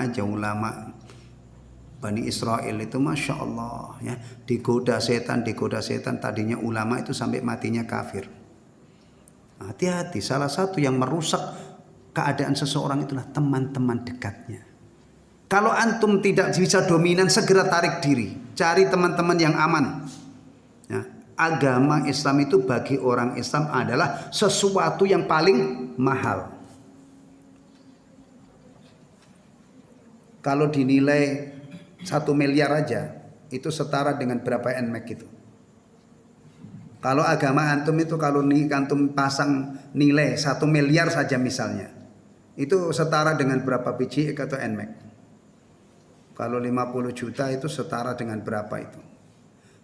Bani Israel itu masya Allah ya, digoda setan, tadinya ulama itu sampai matinya kafir. Hati-hati, salah satu yang merusak keadaan seseorang itulah teman-teman dekatnya. Kalau antum tidak bisa dominan, segera tarik diri, cari teman-teman yang aman. Ya, agama Islam itu bagi orang Islam adalah sesuatu yang paling mahal. Kalau dinilai 1 miliar aja, itu setara dengan berapa NMAX itu. Kalau agama antum itu, kalau antum pasang nilai 1 miliar saja misalnya, itu setara dengan berapa biji atau NMAX. Kalau 50 juta itu setara dengan berapa itu.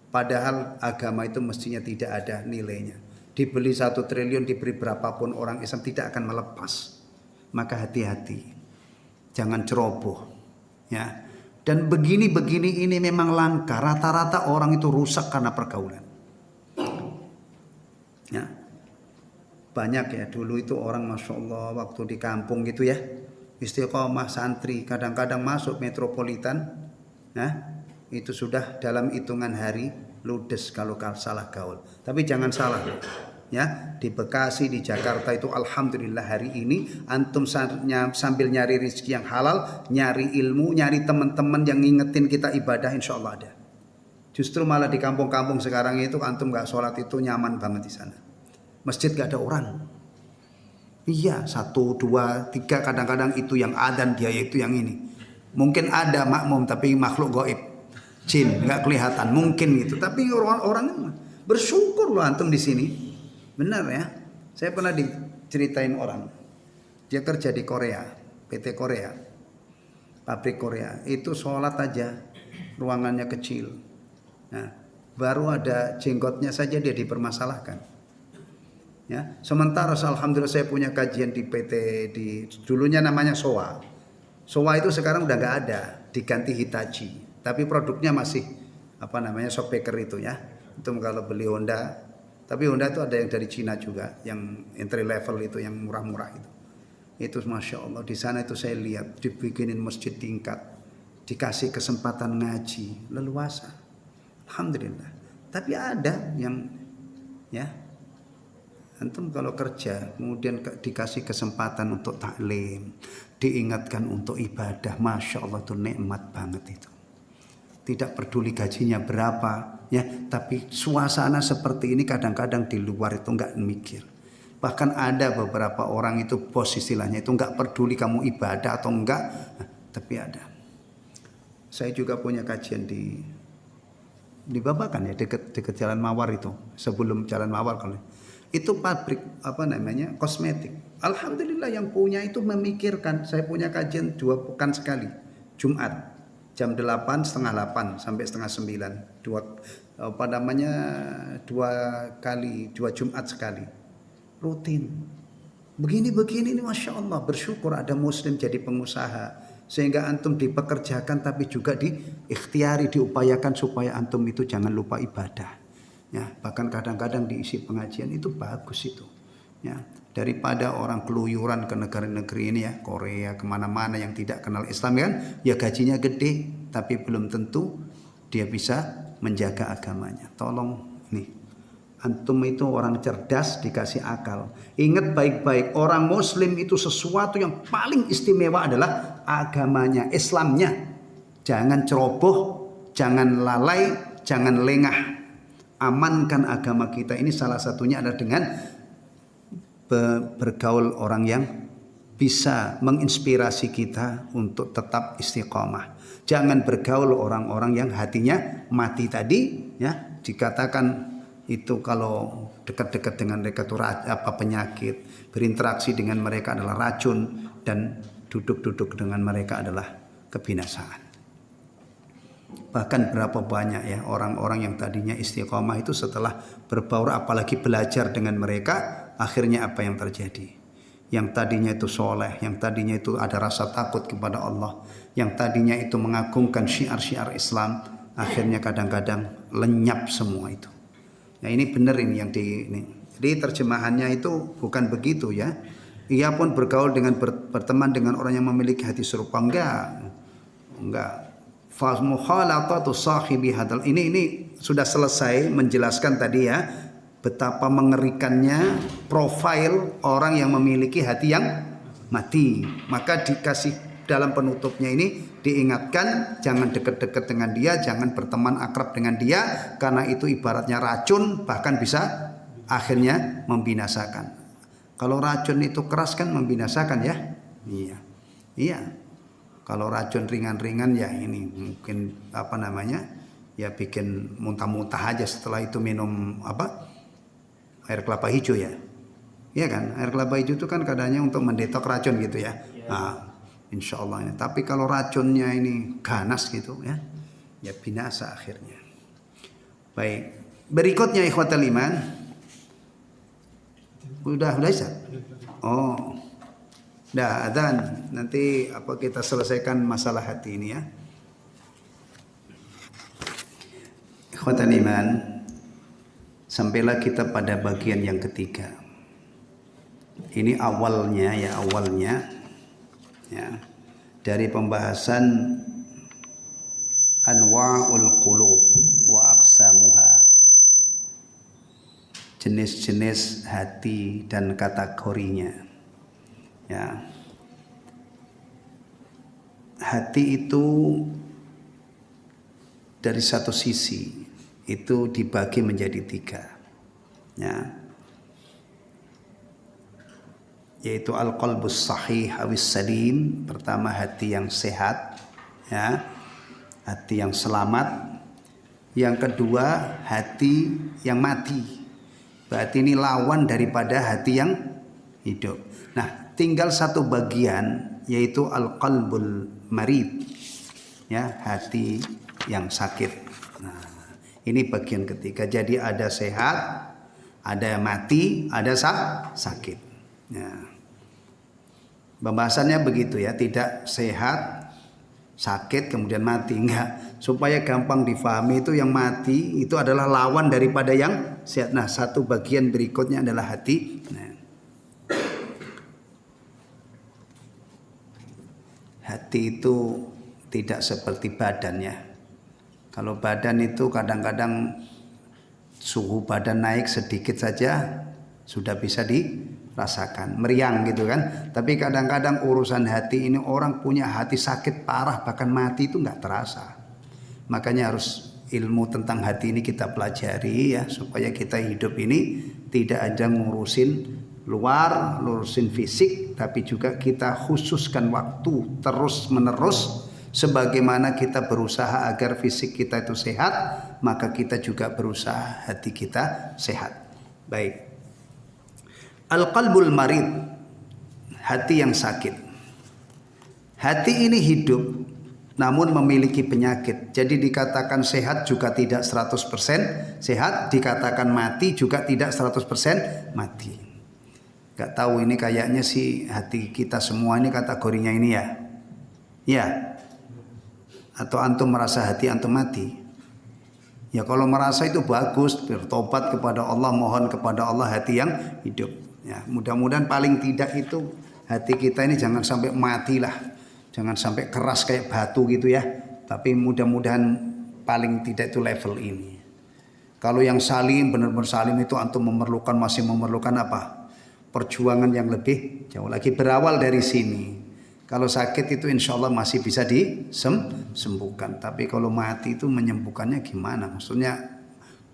Padahal agama itu mestinya tidak ada nilainya. Dibeli 1 triliun, diberi berapapun, orang Islam tidak akan melepas. Maka hati-hati, jangan ceroboh. Ya, dan begini ini memang langka. Rata-rata orang itu rusak karena pergaulan. Ya, banyak ya dulu itu orang, masya Allah, waktu di kampung gitu ya, istiqomah santri, kadang-kadang masuk metropolitan, nah itu sudah dalam hitungan hari ludes kalau salah gaul. Tapi jangan salah, ya, di Bekasi, di Jakarta itu alhamdulillah hari ini antum sambil nyari rezeki yang halal, nyari ilmu, nyari teman-teman yang ngingetin kita ibadah, insya Allah ada. Justru malah di kampung-kampung sekarang itu antum gak sholat itu nyaman banget di sana. Masjid gak ada orang. Iya, 1, 2, 3 kadang-kadang itu yang adzan, dia itu yang ini. Mungkin ada makmum tapi makhluk gaib, jin, gak kelihatan, mungkin gitu. Tapi orang bersyukur loh antum di sini. Benar ya, saya pernah diceritain orang, dia kerja di Korea, PT Korea, pabrik Korea, itu sholat aja, ruangannya kecil. Nah, baru ada jenggotnya saja dia dipermasalahkan. Ya, sementara alhamdulillah saya punya kajian di PT, dulunya namanya SOA. SOA itu sekarang udah nggak ada, diganti Hitachi, tapi produknya masih shockbreaker itu ya. Itu kalau beli Honda. Tapi Honda itu ada yang dari Cina juga, yang entry level itu, yang murah-murah itu. Itu masya Allah, di sana itu saya lihat dibikinin masjid tingkat, dikasih kesempatan ngaji, leluasa, alhamdulillah. Tapi ada yang, ya, antum kalau kerja kemudian dikasih kesempatan untuk taklim, diingatkan untuk ibadah, masya Allah itu nikmat banget itu. Tidak peduli gajinya berapa, ya, tapi suasana seperti ini kadang-kadang di luar itu nggak mikir. Bahkan ada beberapa orang itu bos istilahnya itu nggak peduli kamu ibadah atau enggak, tapi ada. Saya juga punya kajian di Babakan ya, dekat Jalan Mawar itu, sebelum Jalan Mawar kalau itu pabrik kosmetik. Alhamdulillah yang punya itu memikirkan. Saya punya kajian 2 pekan sekali, Jumat. Jam 8, setengah 8 sampai setengah 9, 2 Jumat sekali, rutin. Begini ini masya Allah, bersyukur ada muslim jadi pengusaha, sehingga antum dipekerjakan tapi juga diikhtiari, diupayakan supaya antum itu jangan lupa ibadah. Ya, bahkan kadang-kadang diisi pengajian itu bagus itu. Ya, daripada orang keluyuran ke negara-negeri ini ya, Korea kemana-mana yang tidak kenal Islam kan, ya gajinya gede tapi belum tentu dia bisa menjaga agamanya. Tolong nih, antum itu orang cerdas dikasih akal. Ingat baik-baik, orang muslim itu sesuatu yang paling istimewa adalah agamanya, Islamnya. Jangan ceroboh, jangan lalai, jangan lengah. Amankan agama kita ini, salah satunya adalah dengan bergaul orang yang bisa menginspirasi kita untuk tetap istiqomah. Jangan bergaul orang-orang yang hatinya mati tadi, ya. Dikatakan itu kalau dekat-dekat dengan mereka itu penyakit, berinteraksi dengan mereka adalah racun, dan duduk-duduk dengan mereka adalah kebinasaan. Bahkan berapa banyak ya orang-orang yang tadinya istiqomah itu setelah berbaur apalagi belajar dengan mereka, akhirnya apa yang terjadi? Yang tadinya itu soleh, yang tadinya itu ada rasa takut kepada Allah, yang tadinya itu mengagungkan syiar-syiar Islam, akhirnya kadang-kadang lenyap semua itu. Nah ini benar ini yang Jadi terjemahannya itu bukan begitu ya. Ia pun bergaul dengan berteman dengan orang yang memiliki hati serupa, enggak. Famukhalatatu sahibi hadal. Ini sudah selesai menjelaskan tadi ya, betapa mengerikannya profil orang yang memiliki hati yang mati. Maka dikasih dalam penutupnya ini diingatkan jangan dekat-dekat dengan dia, jangan berteman akrab dengan dia, karena itu ibaratnya racun, bahkan bisa akhirnya membinasakan. Kalau racun itu keras kan membinasakan ya. Iya. Iya. Kalau racun ringan-ringan ya ini mungkin apa namanya? Ya bikin muntah-muntah aja setelah itu minum apa? Air kelapa hijau ya. Iya kan? Air kelapa hijau itu kan katanya untuk mendetok racun gitu ya. Nah, insya Allah ini. Tapi kalau racunnya ini ganas gitu ya, ya binasa akhirnya. Baik. Berikutnya ikhwatal iman. Udah Isa? Oh. Dah adzan. Nanti apa kita selesaikan masalah hati ini ya. Ikhwatal iman. Sampailah kita pada bagian yang ketiga. Ini awalnya ya dari pembahasan anwa'ul qulub wa aqsamuha, jenis-jenis hati dan kategorinya. Ya, hati itu dari satu sisi itu dibagi menjadi tiga, ya, yaitu al-qalbus sahih awis salim. Pertama hati yang sehat, ya, hati yang selamat. Yang kedua hati yang mati, berarti ini lawan daripada hati yang hidup. Nah, tinggal satu bagian yaitu al-qalbul marid, ya, hati yang sakit. Nah, ini bagian ketiga. Jadi ada sehat, ada mati, ada sakit. Ya. Pembahasannya begitu ya, tidak sehat, sakit kemudian mati, enggak. Supaya gampang difahami itu yang mati itu adalah lawan daripada yang sehat. Nah, satu bagian berikutnya adalah hati. Nah, hati itu tidak seperti badan ya. Kalau badan itu kadang-kadang suhu badan naik sedikit saja sudah bisa dirasakan, meriang gitu kan. Tapi kadang-kadang urusan hati ini orang punya hati sakit parah bahkan mati itu nggak terasa. Makanya harus ilmu tentang hati ini kita pelajari ya, supaya kita hidup ini tidak aja ngurusin luar, ngurusin fisik, tapi juga kita khususkan waktu terus menerus. Sebagaimana kita berusaha agar fisik kita itu sehat, maka kita juga berusaha hati kita sehat. Baik. Al-qalbul marid, hati yang sakit. Hati ini hidup namun memiliki penyakit. Jadi dikatakan sehat juga tidak 100% sehat, dikatakan mati juga tidak 100% mati. Gak tahu ini kayaknya sih hati kita semua ini kategorinya ini ya. Ya. Atau antum merasa hati antum mati? Ya kalau merasa itu bagus, bertobat kepada Allah, mohon kepada Allah hati yang hidup. Ya, mudah-mudahan paling tidak itu hati kita ini jangan sampai matilah, jangan sampai keras kayak batu gitu ya. Tapi mudah-mudahan paling tidak itu level ini. Kalau yang salim, benar-benar salim itu antum masih memerlukan apa? Perjuangan yang lebih jauh lagi, berawal dari sini. Kalau sakit itu insya Allah masih bisa disembuhkan. Tapi kalau mati itu menyembuhkannya gimana? Maksudnya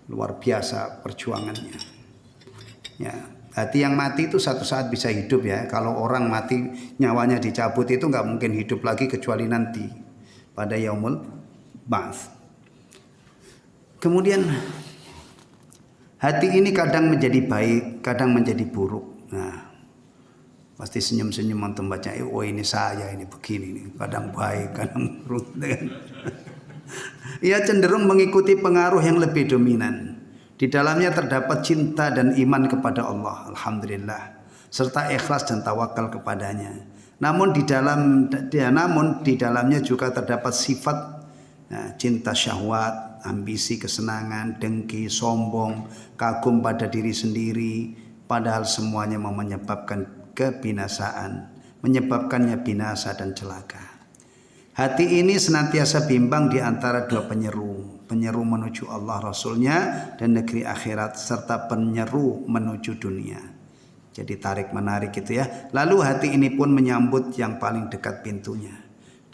luar biasa perjuangannya. Ya, hati yang mati itu satu saat bisa hidup ya. Kalau orang mati nyawanya dicabut itu nggak mungkin hidup lagi kecuali nanti pada yaumul ba'ts. Kemudian hati ini kadang menjadi baik, kadang menjadi buruk. Nah, pasti senyum-senyum antum baca, oh ini saya, ini begini, ini kadang baik, kadang buruk. Ia cenderung mengikuti pengaruh yang lebih dominan. Di dalamnya terdapat cinta dan iman kepada Allah, alhamdulillah, serta ikhlas dan tawakal kepadanya. Namun di dalamnya juga terdapat sifat cinta syahwat, ambisi kesenangan, dengki, sombong, kagum pada diri sendiri. Padahal semuanya menyebabkan kebinasaan, menyebabkannya binasa dan celaka. Hati ini senantiasa bimbang di antara dua penyeru menuju Allah Rasulnya dan negeri akhirat, serta penyeru menuju dunia. Jadi tarik menarik gitu ya. Lalu hati ini pun menyambut yang paling dekat pintunya.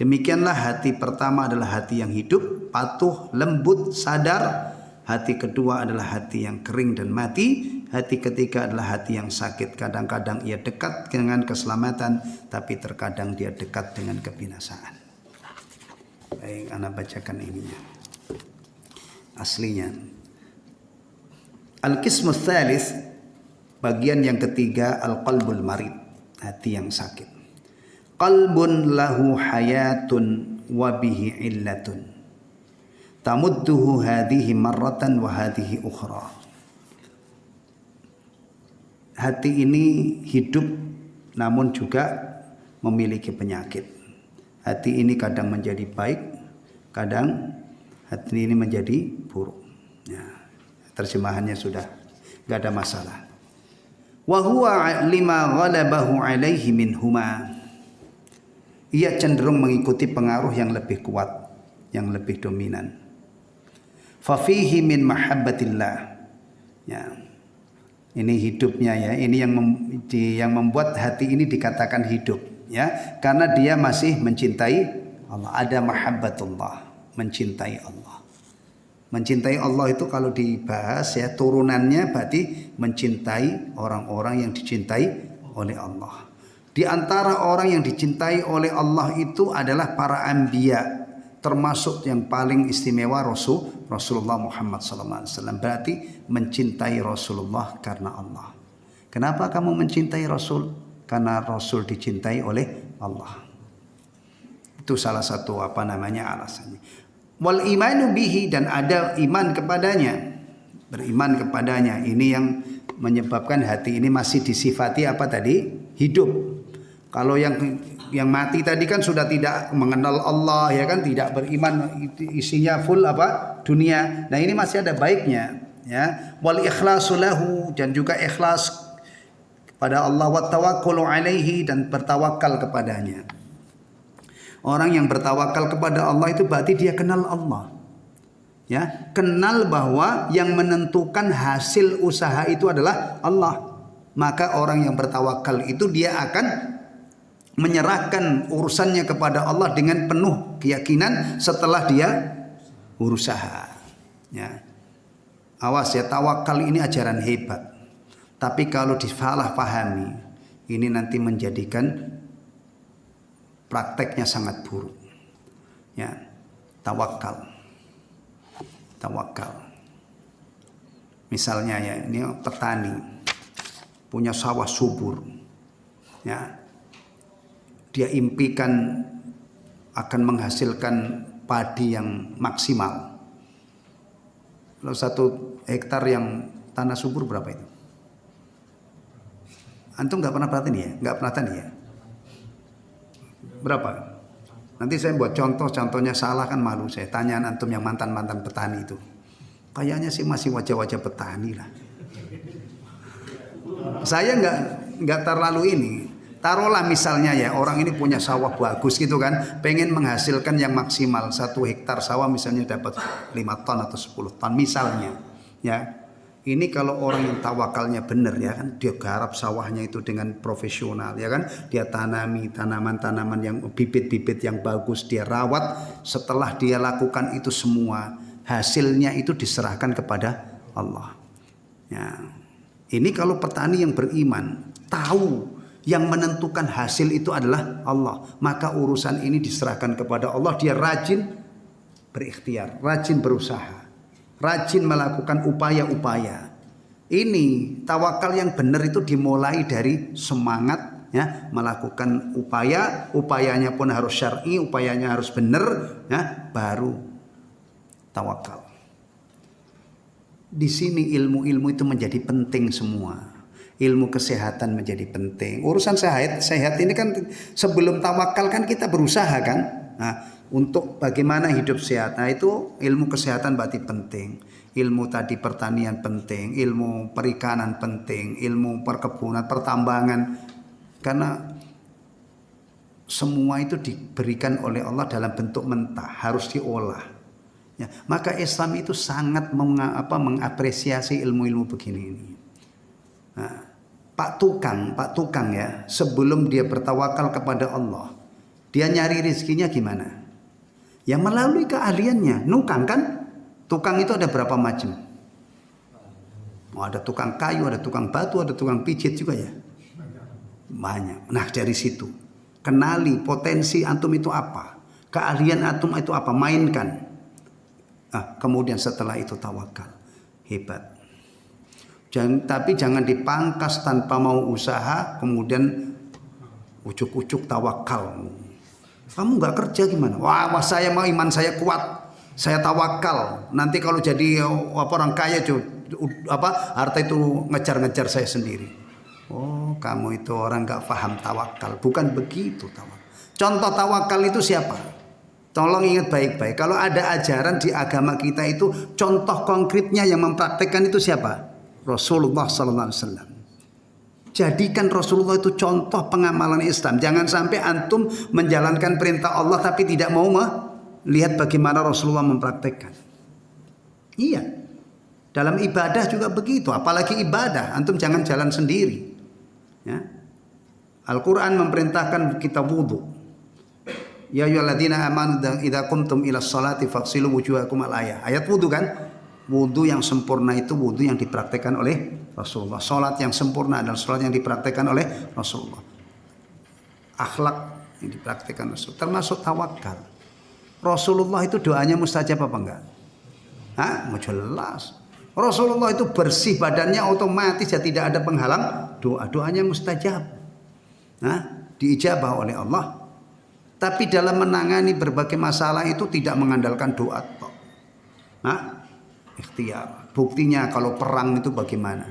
Demikianlah hati pertama adalah hati yang hidup, patuh, lembut, sadar. Hati kedua adalah hati yang kering dan mati. Hati ketiga adalah hati yang sakit. Kadang-kadang ia dekat dengan keselamatan, tapi terkadang dia dekat dengan kebinasaan. Baik, ana bacakan ininya. Aslinya. Al-qismu tsalits, bagian yang ketiga, al-qalbul marid, hati yang sakit. Qalbun lahu hayatun wa bihi illatun. Tamudduhu hadhihi marratan wa hadhihi ukhra. Hati ini hidup namun juga memiliki penyakit. Hati ini kadang menjadi baik, kadang hati ini menjadi buruk. Ya, terjemahannya sudah nggak ada masalah. Wa huwa lima ghalabahu alaihi minhuma. Ia cenderung mengikuti pengaruh yang lebih kuat, yang lebih dominan. Fa fihi min mahabbatillah. Ya. Ini hidupnya ya, ini yang membuat hati ini dikatakan hidup ya, karena dia masih mencintai Allah. Ada mahabbatullah, mencintai Allah. Mencintai Allah itu kalau dibahas ya turunannya berarti mencintai orang-orang yang dicintai oleh Allah. Di antara orang yang dicintai oleh Allah itu adalah para anbiya, termasuk yang paling istimewa Rasulullah Muhammad SAW. Berarti mencintai Rasulullah karena Allah. Kenapa kamu mencintai Rasul? Karena Rasul dicintai oleh Allah. Itu salah satu alasannya. Wal imanu bihi, dan ada iman kepadanya, beriman kepadanya. Ini yang menyebabkan hati ini masih disifati apa tadi? Hidup. Kalau yang mati tadi kan sudah tidak mengenal Allah ya kan, tidak beriman, isinya full apa? Dunia. Nah, ini masih ada baiknya ya. Wal ikhlasu lahu, dan juga ikhlas pada Allah, wa tawakkulu alaihi, dan bertawakal kepadanya. Orang yang bertawakal kepada Allah itu berarti dia kenal Allah. Ya, kenal bahwa yang menentukan hasil usaha itu adalah Allah. Maka orang yang bertawakal itu dia akan menyerahkan urusannya kepada Allah dengan penuh keyakinan setelah dia berusaha. Ya. Awas ya, tawakal ini ajaran hebat. Tapi kalau disalahpahami, ini nanti menjadikan prakteknya sangat buruk. Ya, tawakal. Misalnya ya, ini petani punya sawah subur. Ya. Dia impikan akan menghasilkan padi yang maksimal. Kalau 1 hektar yang tanah subur berapa itu? Antum nggak pernah perhatiin ya? Nggak pernah tanya ya? Berapa? Nanti saya buat contohnya salah kan malu saya. Tanyaan antum yang mantan petani itu. Kayaknya sih masih wajah-wajah petani lah. Saya nggak terlalu ini. Taruhlah misalnya ya, orang ini punya sawah bagus gitu kan, pengen menghasilkan yang maksimal. 1 hektar sawah misalnya dapat 5 ton atau 10 ton misalnya. Ya, ini kalau orang yang tawakalnya benar ya kan, dia garap sawahnya itu dengan profesional ya kan, dia tanami tanaman-tanaman yang bibit-bibit yang bagus, dia rawat. Setelah dia lakukan itu semua, hasilnya itu diserahkan kepada Allah. Ya, ini kalau petani yang beriman tahu yang menentukan hasil itu adalah Allah, maka urusan ini diserahkan kepada Allah. Dia rajin berikhtiar, rajin berusaha, rajin melakukan upaya-upaya. Ini tawakal yang benar itu dimulai dari semangat ya, melakukan upayanya pun harus syar'i, upayanya harus benar ya, baru tawakal. Di sini ilmu-ilmu itu menjadi penting semua. Ilmu kesehatan menjadi penting. Urusan sehat ini kan sebelum tawakal kan kita berusaha kan. Nah, untuk bagaimana hidup sehat. Nah, itu ilmu kesehatan berarti penting. Ilmu tadi pertanian penting, ilmu perikanan penting, ilmu perkebunan, pertambangan. Karena semua itu diberikan oleh Allah dalam bentuk mentah, harus diolah. Ya, maka Islam itu sangat mengapresiasi ilmu-ilmu begini ini. Nah, Pak tukang ya, sebelum dia bertawakal kepada Allah, dia nyari rezekinya gimana? Ya melalui keahliannya. Nukang kan? Tukang itu ada berapa macam? Oh, ada tukang kayu, ada tukang batu, ada tukang pijit juga ya. Banyak. Nah dari situ kenali potensi antum itu apa, keahlian antum itu apa, mainkan. Kemudian setelah itu tawakal. Hebat. Tapi jangan dipangkas tanpa mau usaha, kemudian ujuk-ujuk tawakal. Kamu nggak kerja gimana? Wah, saya mau, iman saya kuat, saya tawakal. Nanti kalau jadi orang kaya, harta itu ngejar-ngejar saya sendiri. Oh, kamu itu orang nggak paham tawakal. Bukan begitu tawakal. Contoh tawakal itu siapa? Tolong ingat baik-baik. Kalau ada ajaran di agama kita itu, contoh konkretnya yang mempraktekkan itu siapa? Rasulullah Sallallahu Alaihi Wasallam. Jadikan Rasulullah itu contoh pengamalan Islam. Jangan sampai antum menjalankan perintah Allah tapi tidak mau melihat bagaimana Rasulullah mempraktekkan. Iya. Dalam ibadah juga begitu. Apalagi ibadah, antum jangan jalan sendiri. Ya. Al-Quran memerintahkan kita wudu. Ya ayyuhalladzina amanu idza qumtum ila sholati faghsilu wujuhakum al-ayah. Ayat wudu kan? Wudu yang sempurna itu wudu yang dipraktekkan oleh Rasulullah. Salat yang sempurna adalah salat yang dipraktekkan oleh Rasulullah. Akhlak yang dipraktekkan Rasulullah. Termasuk tawakal. Rasulullah itu doanya mustajab apa enggak? Jelas. Rasulullah itu bersih badannya, otomatis ya tidak ada penghalang doanya mustajab. Diijabah oleh Allah. Tapi dalam menangani berbagai masalah itu tidak mengandalkan doa. Ikhtiar. Buktinya kalau perang itu bagaimana?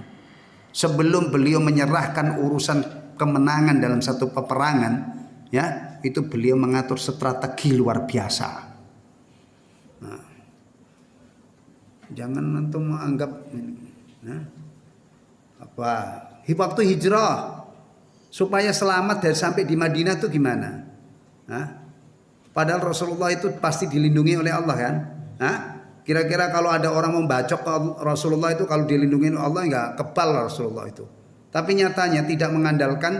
Sebelum beliau menyerahkan urusan kemenangan dalam satu peperangan, ya, itu beliau mengatur strategi luar biasa. Jangan antum menganggap waktu hijrah supaya selamat dari sampai di Madinah itu gimana? Padahal Rasulullah itu pasti dilindungi oleh Allah kan? Kira-kira kalau ada orang membacok Rasulullah itu, kalau dilindungi oleh Allah enggak kebal Rasulullah itu. Tapi nyatanya tidak mengandalkan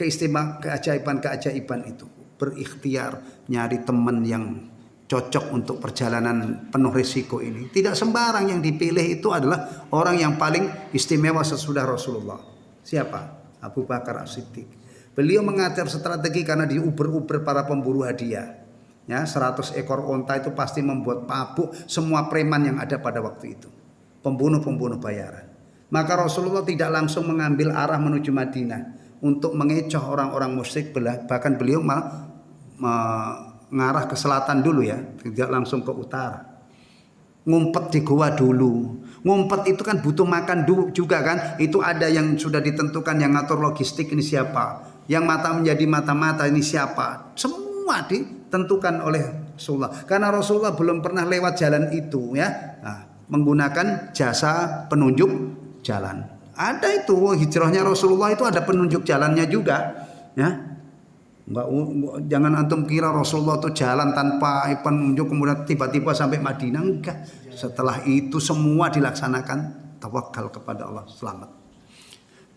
keistimewaan keajaiban-keajaiban itu. Berikhtiar nyari teman yang cocok untuk perjalanan penuh risiko ini. Tidak sembarang yang dipilih itu adalah orang yang paling istimewa sesudah Rasulullah. Siapa? Abu Bakar As-Siddiq. Beliau mengatur strategi karena diuber-uber para pemburu hadiah. Ya, 100 ekor onta itu pasti membuat mabuk semua preman yang ada pada waktu itu. Pembunuh-pembunuh bayaran. Maka Rasulullah tidak langsung mengambil arah menuju Madinah untuk mengecoh orang-orang musyrik, bahkan beliau mengarah ke selatan dulu ya, tidak langsung ke utara. Ngumpet di goa dulu. Ngumpet itu kan butuh makan juga kan. Itu ada yang sudah ditentukan, yang ngatur logistik ini siapa, yang mata menjadi mata-mata ini siapa. Semua ditentukan oleh Rasulullah. Karena Rasulullah belum pernah lewat jalan itu ya. Menggunakan jasa penunjuk jalan. Ada itu hijrahnya Rasulullah itu ada penunjuk jalannya juga ya. Jangan antum kira Rasulullah itu jalan tanpa penunjuk kemudian tiba-tiba sampai Madinah, enggak. Setelah itu semua dilaksanakan, tawakal kepada Allah, selamat.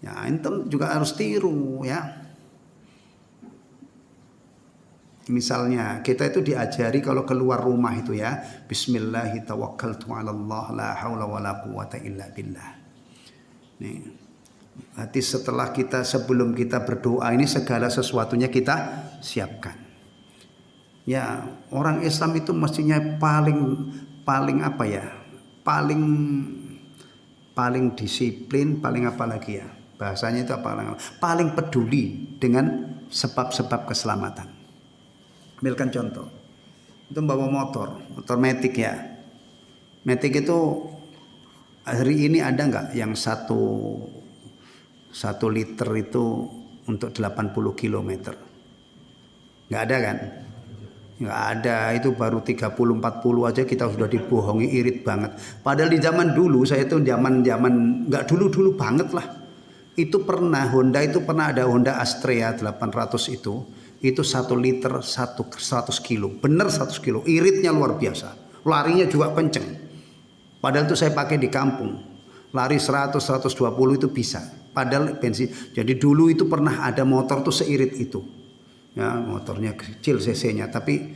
Ya, antum juga harus tiru ya. Misalnya kita itu diajari kalau keluar rumah itu ya, bismillahi tawakkaltu 'alallah la haula wala quwata illa billah. Nih. Berarti sebelum kita berdoa ini segala sesuatunya kita siapkan. Ya, orang Islam itu mestinya paling apa ya? Paling disiplin, paling apa lagi ya? Bahasanya itu paling peduli dengan sebab-sebab keselamatan. Ambilkan contoh. Itu bawa motor matic ya. Matic itu hari ini ada nggak yang satu liter itu untuk 80 km? Nggak ada kan? Nggak ada, itu baru 30-40 aja kita sudah dibohongi, irit banget. Padahal di zaman dulu, saya itu zaman nggak dulu banget lah. Itu pernah, Honda itu pernah ada Honda Astrea 800 itu 1 liter 100 kilo. Bener 100 kilo, iritnya luar biasa. Larinya juga kenceng. Padahal itu saya pakai di kampung. Lari 100-120 itu bisa. Padahal bensin. Jadi dulu itu pernah ada motor tuh seirit itu. Ya, motornya kecil cc-nya tapi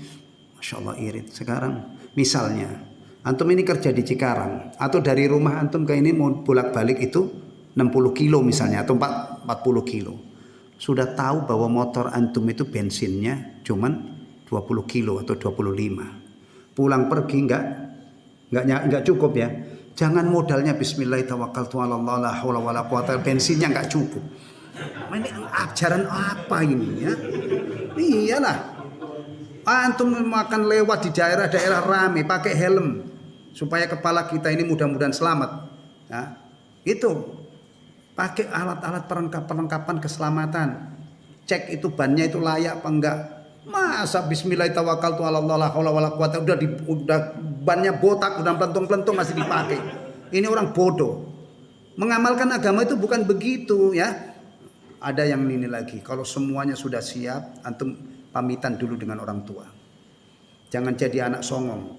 Masya Allah irit. Sekarang misalnya Antum ini kerja di Cikarang atau dari rumah antum ke ini mau bolak-balik itu 60 kilo misalnya atau 40 kilo. Sudah tahu bahwa motor antum itu bensinnya cuman 20 kilo atau 25. Pulang pergi enggak cukup ya. Jangan modalnya bismillahirrahmanirrahim la haula wala quwata, bensinnya enggak cukup. Ini ajaran apa ini ya? Iyalah. Antum makan lewat di daerah-daerah ramai pakai helm supaya kepala kita ini mudah-mudahan selamat. Ya, itu pakai alat-alat perlengkapan keselamatan. Cek itu bannya itu layak apa enggak. Masa bismillahirrahmanirrahim udah bannya botak, udah pelentung-pelentung masih dipakai. Ini orang bodoh. Mengamalkan agama itu bukan begitu ya. Ada yang ini lagi, kalau semuanya sudah siap, antum pamitan dulu dengan orang tua. Jangan jadi anak songong.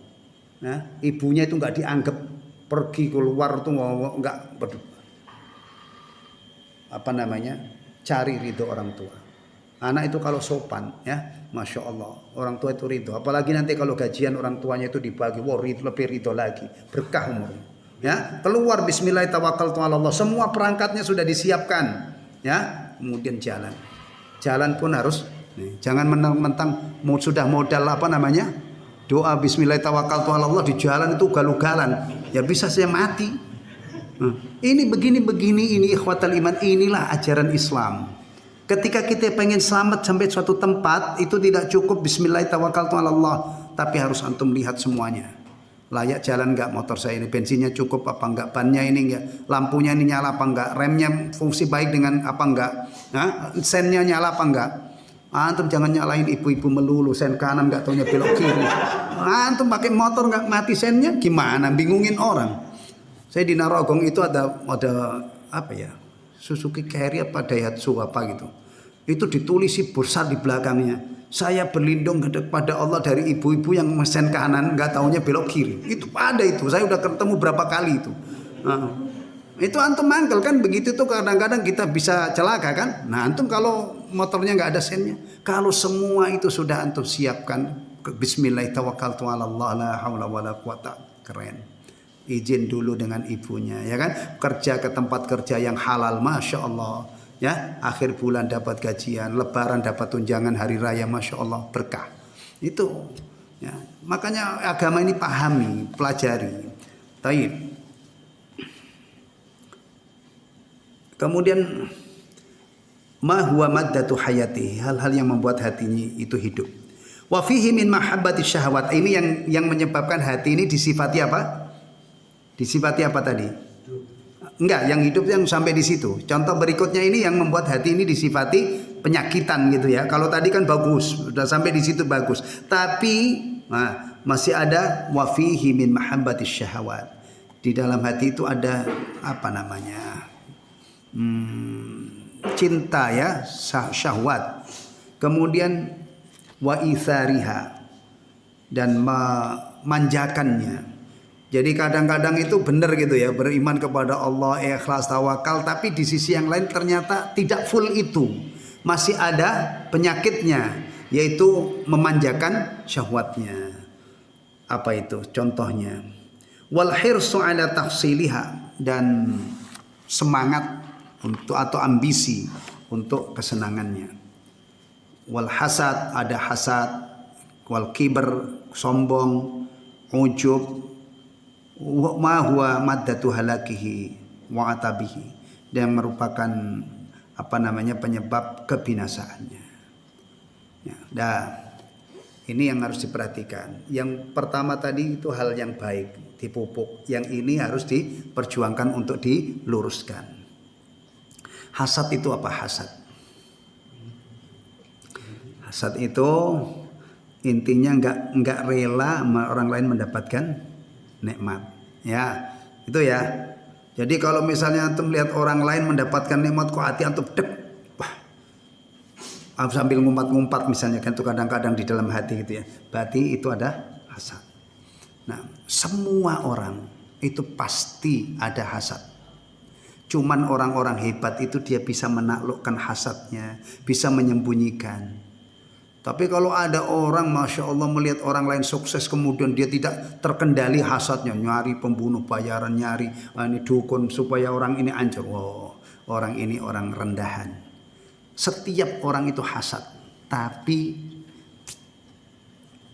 Nah, ibunya itu nggak dianggap, pergi keluar tuh nggak apa namanya, cari ridho orang tua. Anak itu kalau sopan, ya, masya Allah, orang tua itu ridho. Apalagi nanti kalau gajian orang tuanya itu dibagi, wah lebih ridho lagi, berkah umurnya. Ya, keluar bismillahirrahmanirrahim, semua perangkatnya sudah disiapkan, ya. Kemudian jalan pun harus jangan mentang-mentang sudah modal apa namanya doa bismillahirrahmanirrahim di jalan itu ugal-ugalan, ya bisa saya mati. Ini begini ini ikhwatal iman, inilah ajaran Islam. Ketika kita pengen selamat sampai suatu tempat itu tidak cukup bismillahirrahmanirrahim, tapi harus antum lihat semuanya. Layak jalan enggak motor saya ini, bensinnya cukup apa enggak, bannya ini enggak, lampunya ini nyala apa enggak, remnya fungsi baik dengan apa enggak, nah, sennya nyala apa enggak. Antum jangan nyalain ibu-ibu melulu, sen kanan enggak taunya belok kiri. Antum pakai motor enggak mati sennya gimana, bingungin orang. Saya di Narogong itu ada apa ya, Suzuki Carrier apa Daihatsu apa gitu. Itu ditulis besar di belakangnya, saya berlindung kepada Allah dari ibu-ibu yang mesen kanan nggak taunya belok kiri. Itu ada itu, saya udah ketemu berapa kali itu. Itu antum mangkel kan begitu tuh, kadang-kadang kita bisa celaka kan. Nah antum kalau motornya nggak ada sennya, kalau semua itu sudah antum siapkan, bismillahirrahmanirrahim, keren. Izin dulu dengan ibunya, ya kan, kerja ke tempat kerja yang halal, masya Allah. Ya, akhir bulan dapat gajian, lebaran dapat tunjangan hari raya, masya Allah, berkah. Itu ya, makanya agama ini pahami, pelajari. Taib. Kemudian ma huwa maddatu hayati, hal-hal yang membuat hatinya itu hidup. Wa fihi min mahabbati syahwat. Ini yang menyebabkan hati ini disifati apa? Disifati apa tadi? Enggak, yang hidup yang sampai di situ. Contoh berikutnya ini yang membuat hati ini disifati penyakitan gitu ya. Kalau tadi kan bagus, sudah sampai di situ bagus. Tapi masih ada wa fihi min mahabbati syahwat. Di dalam hati itu ada apa namanya? Cinta ya, syahwat. Kemudian wa itsariha, dan memanjakannya. Jadi kadang-kadang itu benar gitu ya, beriman kepada Allah, ikhlas, tawakal, tapi di sisi yang lain ternyata tidak full itu. Masih ada penyakitnya, yaitu memanjakan syahwatnya. Apa itu? Contohnya, wal hirsu ala tahsiliha, dan semangat untuk atau ambisi untuk kesenangannya. Wal hasad, ada hasad, wal kiber, sombong, ujub, ma huwa maddatu halakihi wa atabihi, dan merupakan apa namanya penyebab kebinasaannya. Ya, ini yang harus diperhatikan. Yang pertama tadi itu hal yang baik, dipupuk. Yang ini harus diperjuangkan untuk diluruskan. Hasad itu apa hasad? Hasad itu intinya enggak rela orang lain mendapatkan nikmat, ya itu ya. Jadi kalau misalnya antum lihat orang lain mendapatkan nikmat kok hati antum dek, wah, sambil ngumpat-ngumpat misalnya kan, itu kadang-kadang di dalam hati gitu ya, berarti itu ada hasad. Nah, semua orang itu pasti ada hasad. Cuman orang-orang hebat itu dia bisa menaklukkan hasadnya, bisa menyembunyikan. Tapi kalau ada orang Masya Allah melihat orang lain sukses kemudian dia tidak terkendali hasadnya, nyari pembunuh bayaran, nyari ini dukun supaya orang ini hancur. Wow, orang ini orang rendahan. Setiap orang itu hasad, tapi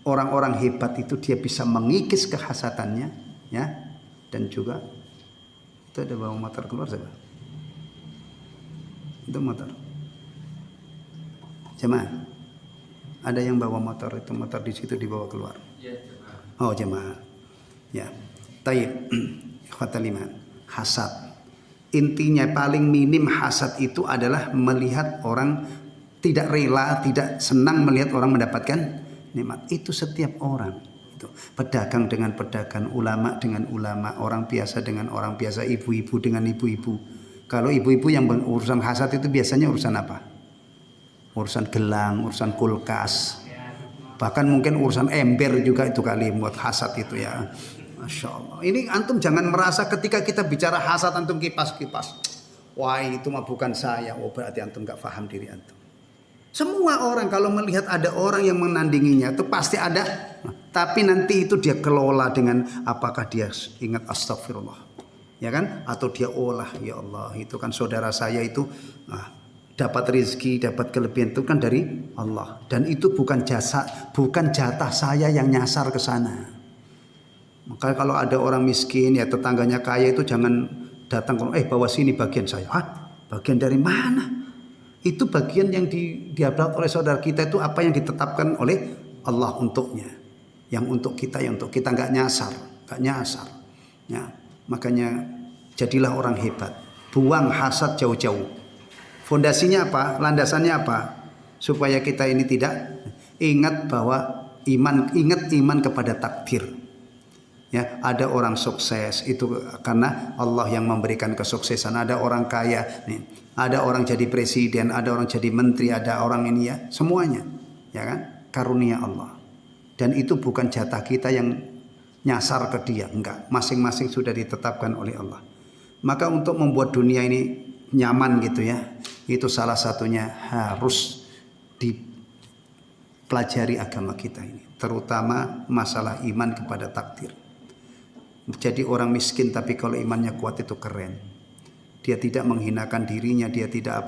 orang-orang hebat itu dia bisa mengikis kehasatannya, ya. Dan juga itu ada bawa motor keluar siapa? Itu motor. Jemaah. Ada yang bawa motor, itu motor di situ dibawa keluar. Ya, jemaah. Oh, jemaah. Ya. Taib. Ikhwatal iman. Hasad. Intinya paling minim hasad itu adalah melihat orang tidak rela, tidak senang melihat orang mendapatkan nikmat. Itu setiap orang. Itu. Pedagang dengan pedagang, ulama dengan ulama, orang biasa dengan orang biasa, ibu-ibu dengan ibu-ibu. Kalau ibu-ibu yang urusan hasad itu biasanya urusan apa? Urusan gelang, urusan kulkas, bahkan mungkin urusan ember juga itu kali buat hasad itu ya. Masya Allah. Ini antum jangan merasa ketika kita bicara hasad antum kipas-kipas. Wah itu mah bukan saya. Oh berarti antum gak paham diri antum. Semua orang kalau melihat ada orang yang menandinginya itu pasti ada. Tapi nanti itu dia kelola dengan apakah dia ingat astagfirullah, ya kan? Atau dia olah ya Allah itu kan saudara saya itu. Dapat rezeki, dapat kelebihan itu kan dari Allah. Dan itu bukan jatah saya yang nyasar ke sana. Maka kalau ada orang miskin ya tetangganya kaya itu jangan datang bawa sini bagian saya. Bagian dari mana? Itu bagian yang didapat oleh saudara kita itu apa yang ditetapkan oleh Allah untuknya. Yang untuk kita, yang untuk kita nggak nyasar. Ya, makanya jadilah orang hebat. Buang hasad jauh-jauh. Fondasinya apa? Landasannya apa? Supaya kita ini tidak ingat bahwa ingat iman kepada takdir. Ya, ada orang sukses itu karena Allah yang memberikan kesuksesan. Ada orang kaya, nih. Ada orang jadi presiden, ada orang jadi menteri, ada orang ini ya, semuanya. Ya kan? Karunia Allah. Dan itu bukan jatah kita yang nyasar ke dia, enggak. Masing-masing sudah ditetapkan oleh Allah. Maka untuk membuat dunia ini nyaman gitu ya, itu salah satunya harus dipelajari agama kita ini, terutama masalah iman kepada takdir. Jadi orang miskin tapi kalau imannya kuat itu keren. Dia tidak menghinakan dirinya, dia tidak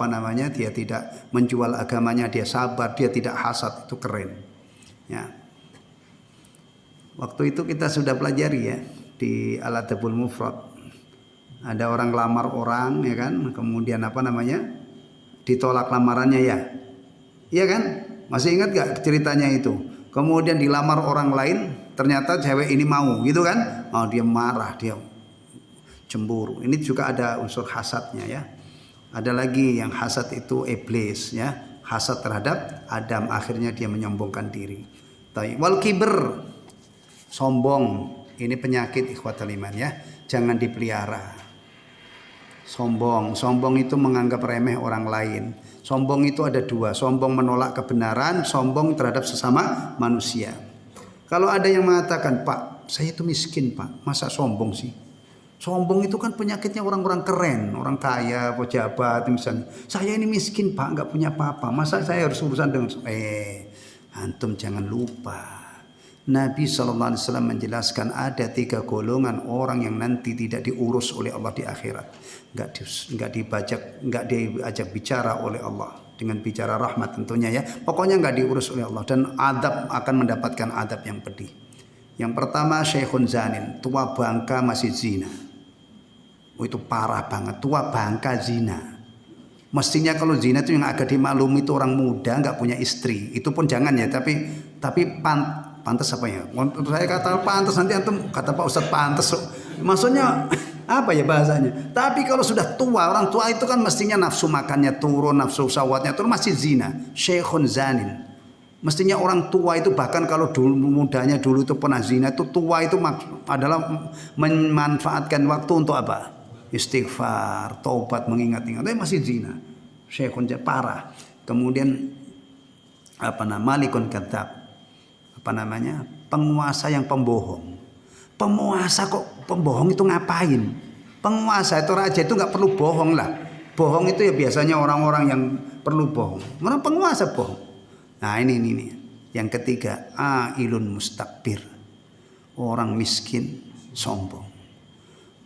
dia tidak menjual agamanya, dia sabar, dia tidak hasad, itu keren. Ya. Waktu itu kita sudah pelajari ya di Al-Adabul Mufrad. Ada orang lamar orang ya kan, kemudian ditolak lamarannya ya. Iya kan? Masih ingat gak ceritanya itu? Kemudian dilamar orang lain, ternyata cewek ini mau gitu kan? Oh, dia marah, dia cemburu. Ini juga ada unsur hasadnya ya. Ada lagi yang hasad itu iblis ya. Hasad terhadap Adam, akhirnya dia menyombongkan diri. Wal kibr, sombong. Ini penyakit ikhwatal iman ya. Jangan dipelihara. Sombong itu menganggap remeh orang lain. Sombong itu ada dua, sombong menolak kebenaran, sombong terhadap sesama manusia. Kalau ada yang mengatakan, Pak, saya itu miskin Pak, masa sombong sih? Sombong itu kan penyakitnya orang-orang keren, orang kaya, pejabat misalnya. Saya ini miskin Pak, nggak punya apa-apa, masa saya harus urusan dengan antum jangan lupa. Nabi SAW menjelaskan ada 3 golongan orang yang nanti tidak diurus oleh Allah di akhirat, nggak diajak bicara oleh Allah dengan bicara rahmat tentunya ya. Pokoknya nggak diurus oleh Allah dan adab akan mendapatkan adab yang pedih. Yang pertama syekhun zanin, tua bangka masih zina. Itu parah banget, tua bangka zina. Mestinya kalau zina itu yang agak dimaklumi itu orang muda nggak punya istri, itu pun jangan ya. Tapi pantas apa ya? Saya kata pantas, nanti antum kata Pak Ustadz pantas. Maksudnya apa ya bahasanya? Tapi kalau sudah tua, orang tua itu kan mestinya nafsu makannya turun, nafsu syahwatnya turun, masih zina. Syekhun zanin. Mestinya orang tua itu bahkan kalau dulu mudanya dulu itu pernah zina, itu tua itu adalah memanfaatkan waktu untuk apa? Istighfar, taubat, mengingat-ingat. Tapi masih zina. Syekhun parah. Kemudian malikun kadzab. Penguasa yang pembohong. Penguasa kok pembohong itu ngapain? Penguasa itu raja itu nggak perlu bohong lah. Bohong itu ya biasanya orang-orang yang perlu bohong. Orang penguasa bohong. Nah ini. Yang ketiga, ailun mustakbir. Orang miskin sombong.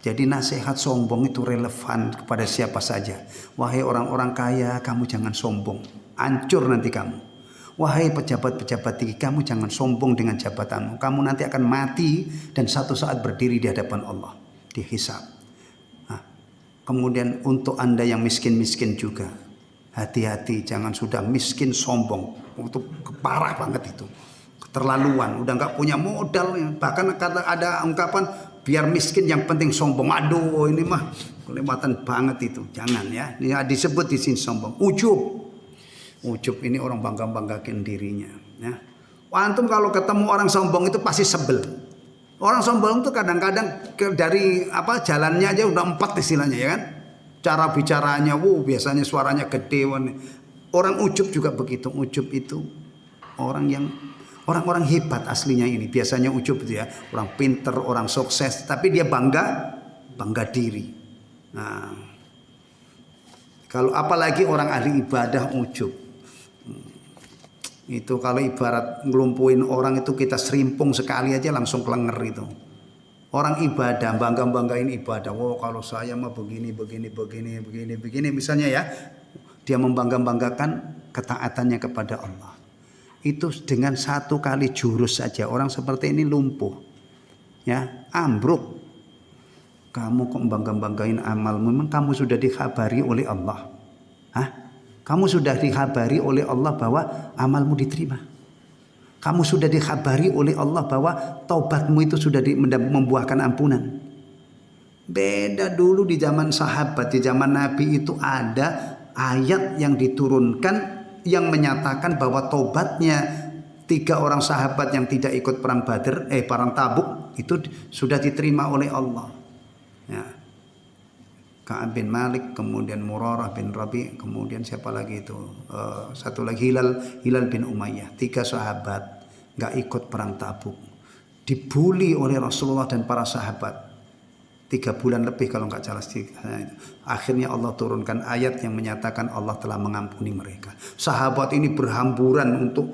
Jadi nasihat sombong itu relevan kepada siapa saja. Wahai orang-orang kaya, kamu jangan sombong. Hancur nanti kamu. Wahai pejabat-pejabat tinggi, kamu jangan sombong dengan jabatanmu. Kamu nanti akan mati dan satu saat berdiri di hadapan Allah. Dihisab. Nah, kemudian untuk Anda yang miskin-miskin juga. Hati-hati, jangan sudah miskin sombong. Itu parah banget itu. Keterlaluan, udah nggak punya modal. Bahkan ada ungkapan, biar miskin yang penting sombong. Aduh, ini mah kelewatan banget itu. Jangan ya. Ini disebut di sini sombong. Ujub ini orang bangga-banggakan dirinya. Ya. Antum kalau ketemu orang sombong itu pasti sebel. Orang sombong itu kadang-kadang dari jalannya aja udah 4 istilahnya ya kan. Cara bicaranya, biasanya suaranya gede. Orang ujub juga begitu. Ujub itu orang-orang hebat aslinya ini. Biasanya ujub itu ya, orang pinter, orang sukses, tapi dia bangga diri. Nah, kalau apalagi orang ahli ibadah ujub. Itu kalau ibarat ngelumpuin orang itu kita serimpung sekali aja langsung kelenger itu. Orang ibadah, banggain ibadah. Kalau saya mah begini misalnya ya. Dia membanggakan ketaatannya kepada Allah. Itu dengan 1 kali jurus saja orang seperti ini lumpuh. Ya, ambruk. Kamu kok banggain amalmu? Memang kamu sudah dikhabari oleh Allah. Hah? Kamu sudah dikhabari oleh Allah bahwa amalmu diterima. Kamu sudah dikhabari oleh Allah bahwa taubatmu itu sudah membuahkan ampunan. Beda dulu di zaman sahabat, di zaman Nabi itu ada ayat yang diturunkan yang menyatakan bahwa taubatnya 3 orang sahabat yang tidak ikut perang Tabuk itu sudah diterima oleh Allah. Ya. Ka'ab bin Malik, kemudian Murarah bin Rabi, kemudian siapa lagi itu? Satu lagi Hilal bin Umayyah. 3 sahabat nggak ikut perang Tabuk. Dibully oleh Rasulullah dan para sahabat. 3 bulan lebih kalau nggak salah. Akhirnya Allah turunkan ayat yang menyatakan Allah telah mengampuni mereka. Sahabat ini berhamburan untuk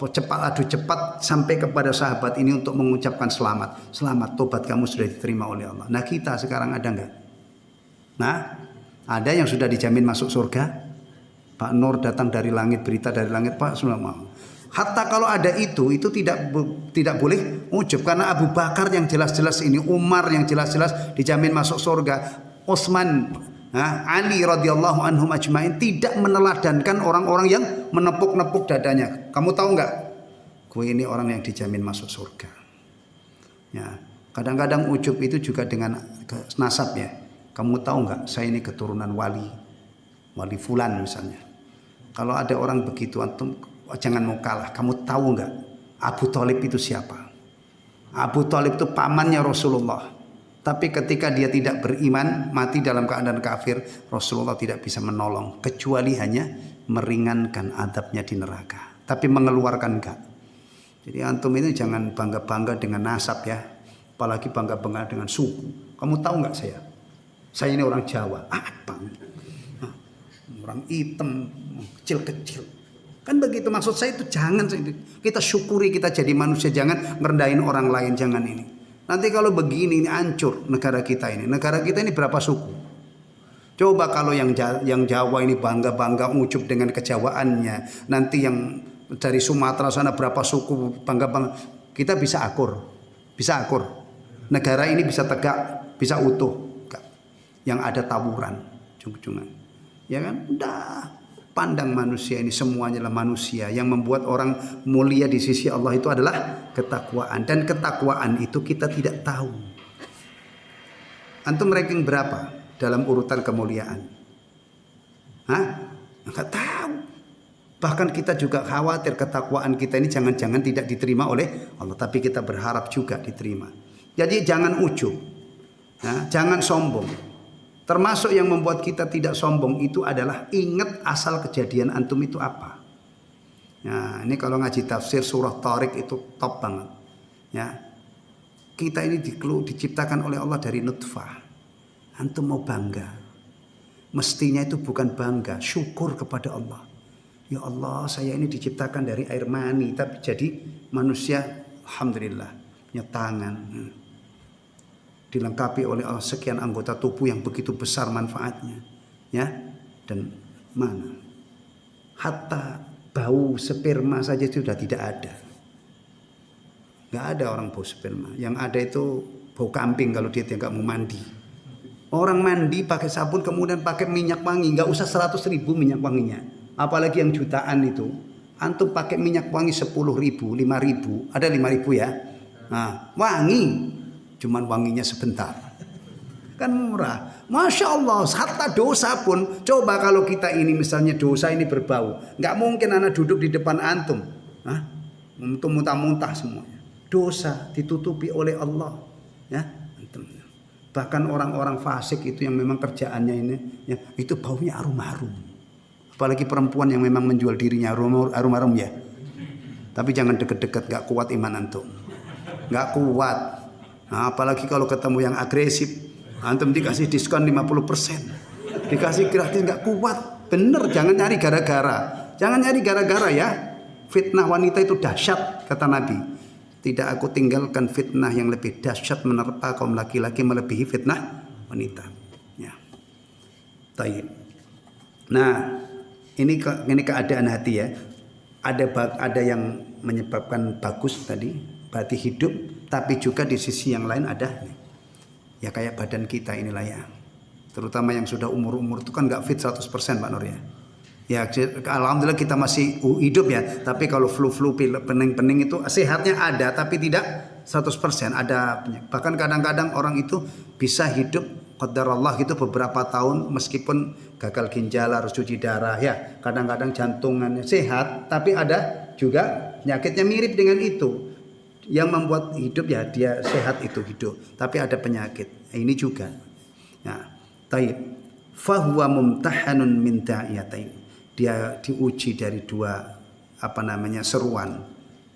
cepat sampai kepada sahabat ini untuk mengucapkan selamat. Selamat, tobat kamu sudah diterima oleh Allah. Nah kita sekarang ada nggak? Nah, ada yang sudah dijamin masuk surga. Pak Nur datang dari langit, berita dari langit, Pak sudah mau. Hatta kalau ada itu tidak boleh ujub, karena Abu Bakar yang jelas-jelas ini, Umar yang jelas-jelas dijamin masuk surga, Utsman, Ali radhiyallahu anhum ajmain tidak meneladankan orang-orang yang menepuk-nepuk dadanya. Kamu tahu nggak? Gue ini orang yang dijamin masuk surga. Ya, kadang-kadang ujub itu juga dengan nasab ya. Kamu tahu nggak, saya ini keturunan wali fulan misalnya. Kalau ada orang begitu, antum jangan mau kalah. Kamu tahu nggak, Abu Thalib itu siapa? Abu Thalib itu pamannya Rasulullah. Tapi ketika dia tidak beriman, mati dalam keadaan kafir, Rasulullah tidak bisa menolong, kecuali hanya meringankan adabnya di neraka. Tapi mengeluarkan enggak. Jadi antum ini jangan bangga-bangga dengan nasab ya. Apalagi bangga-bangga dengan suku. Kamu tahu nggak saya? Saya ini orang Jawa. Apa? Orang hitam, kecil-kecil. Kan begitu, maksud saya itu jangan. Kita syukuri kita jadi manusia. Jangan merendahin orang lain, jangan ini. Nanti kalau begini ini hancur negara kita ini. Negara kita ini berapa suku? Coba kalau yang Jawa ini bangga-bangga ujub dengan kejawaannya. Nanti yang dari Sumatera sana berapa suku bangga-bangga. Kita bisa akur. Negara ini bisa tegak, bisa utuh. Yang ada tawuran, ujung-ujungan, ya kan? Udah, pandang manusia ini semuanya adalah manusia. Yang membuat orang mulia di sisi Allah itu adalah ketakwaan, dan ketakwaan itu kita tidak tahu. Antum ranking berapa dalam urutan kemuliaan? Nggak tahu. Bahkan kita juga khawatir ketakwaan kita ini jangan-jangan tidak diterima oleh Allah, tapi kita berharap juga diterima. Jadi jangan ujub, jangan sombong. Termasuk yang membuat kita tidak sombong itu adalah ingat asal kejadian antum itu apa. Nah, ini kalau ngaji tafsir surah Tharik itu top banget. Ya, kita ini diciptakan oleh Allah dari nutfah. Antum mau bangga, mestinya itu bukan bangga, syukur kepada Allah. Ya Allah, saya ini diciptakan dari air mani, tapi jadi manusia, alhamdulillah, punya tangan. Dilengkapi oleh Allah sekian anggota tubuh yang begitu besar manfaatnya. Ya, dan mana? Hatta bau sperma saja sudah tidak ada. Nggak ada orang bau sperma. Yang ada itu bau kambing kalau dia nggak mau mandi. Orang mandi pakai sabun kemudian pakai minyak wangi, nggak usah 100.000 minyak wanginya. Apalagi yang jutaan itu, antum pakai minyak wangi 10.000, 5.000, ada 5.000 ya. Nah, wangi, cuman wanginya sebentar. Kan murah. Masya Allah, hatta dosa pun. Coba kalau kita ini misalnya dosa ini berbau, nggak mungkin anak duduk di depan antum, untuk muntah-muntah semuanya. Dosa ditutupi oleh Allah, ya. Bahkan orang-orang fasik itu yang memang kerjaannya ini, ya, itu baunya harum-harum. Apalagi perempuan yang memang menjual dirinya harum-harum ya. Tapi jangan deket-deket, gak kuat iman antum. Gak kuat. Nah, apalagi kalau ketemu yang agresif, antum dikasih diskon 50%. Dikasih gratis, gak kuat. Bener, jangan nyari gara-gara. Jangan nyari gara-gara ya. Fitnah wanita itu dahsyat, kata Nabi. Tidak aku tinggalkan fitnah yang lebih dahsyat menerpa kaum laki-laki melebihi fitnah wanita. Ya. Taib. Nah, ini keadaan hati ya. Ada yang menyebabkan bagus tadi, berarti hidup, tapi juga di sisi yang lain ada ya kayak badan kita inilah ya. Terutama yang sudah umur-umur itu kan nggak fit 100% Pak Nur ya. Ya alhamdulillah kita masih hidup ya, tapi kalau flu-flu, pening-pening itu sehatnya ada tapi tidak 100% ada. Bahkan kadang-kadang orang itu bisa hidup qadarullah gitu beberapa tahun meskipun gagal ginjal, harus cuci darah ya. Kadang-kadang jantungannya sehat tapi ada juga penyakitnya mirip dengan itu. Yang membuat hidup ya dia sehat itu hidup, tapi ada penyakit. Ini juga. Nah, taib. Fahuwa mumtahanun min da'iyatain. Dia diuji dari dua seruan,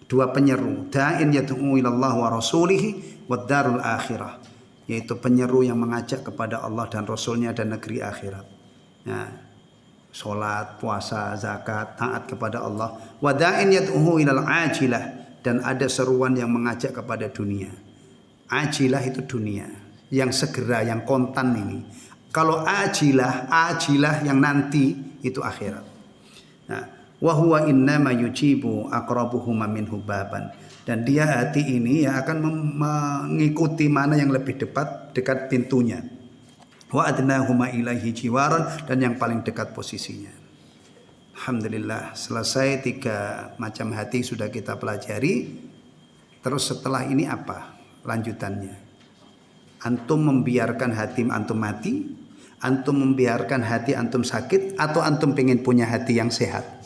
dua penyeru. Da'in yad'u ilallah wa rasulihi wad darul akhirah. Yaitu penyeru yang mengajak kepada Allah dan Rasulnya dan negeri akhirat. Nah, sholat, puasa, zakat, taat kepada Allah. Wada'in yad'uhu ilal ajilah, dan ada seruan yang mengajak kepada dunia. Ajilah itu dunia, yang segera, yang kontan ini. Kalau ajilah yang nanti itu akhirat. Nah, wa huwa innama yujibu aqrabuhuma minhu baban. Dan dia hati ini yang akan mengikuti mana yang lebih dekat pintunya. Wa adnahuma ilaihi jiwaran, dan yang paling dekat posisinya. Alhamdulillah, selesai 3 macam hati sudah kita pelajari. Terus setelah ini apa lanjutannya? Antum membiarkan hati antum mati, antum membiarkan hati antum sakit, atau antum pengen punya hati yang sehat?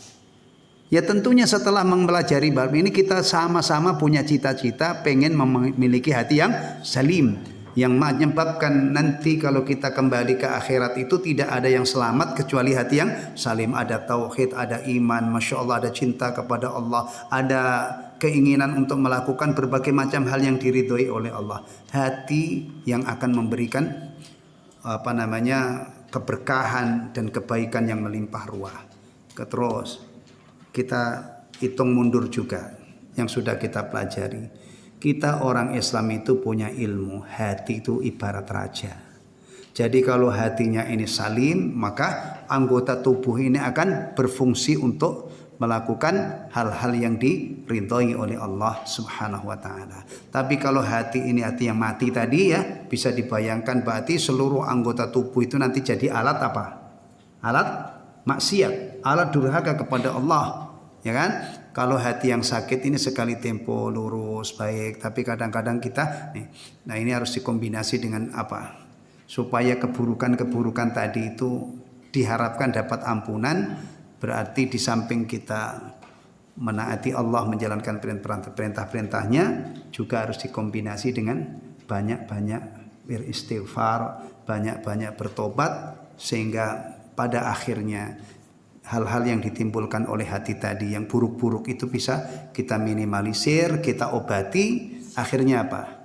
Ya tentunya setelah mempelajari bab ini kita sama-sama punya cita-cita pengen memiliki hati yang salim, yang menyebabkan nanti kalau kita kembali ke akhirat itu tidak ada yang selamat kecuali hati yang salim. Ada tauhid, ada iman, masya Allah, ada cinta kepada Allah, ada keinginan untuk melakukan berbagai macam hal yang diridhoi oleh Allah. Hati yang akan memberikan keberkahan dan kebaikan yang melimpah ruah. Terus kita hitung mundur juga yang sudah kita pelajari. Kita orang Islam itu punya ilmu, hati itu ibarat raja. Jadi kalau hatinya ini salim, maka anggota tubuh ini akan berfungsi untuk melakukan hal-hal yang diridhoi oleh Allah Subhanahu wa taala. Tapi kalau hati ini hati yang mati tadi ya, bisa dibayangkan berarti seluruh anggota tubuh itu nanti jadi alat apa? Alat maksiat, alat durhaka kepada Allah. Ya kan? Kalau hati yang sakit ini sekali tempo lurus baik, tapi kadang-kadang kita nah ini harus dikombinasi dengan apa? Supaya keburukan-keburukan tadi itu diharapkan dapat ampunan, berarti di samping kita menaati Allah, menjalankan perintah-perintahnya, juga harus dikombinasi dengan banyak-banyak beristighfar, banyak-banyak bertobat, sehingga pada akhirnya hal-hal yang ditimbulkan oleh hati tadi yang buruk-buruk itu bisa kita minimalisir, kita obati. Akhirnya apa?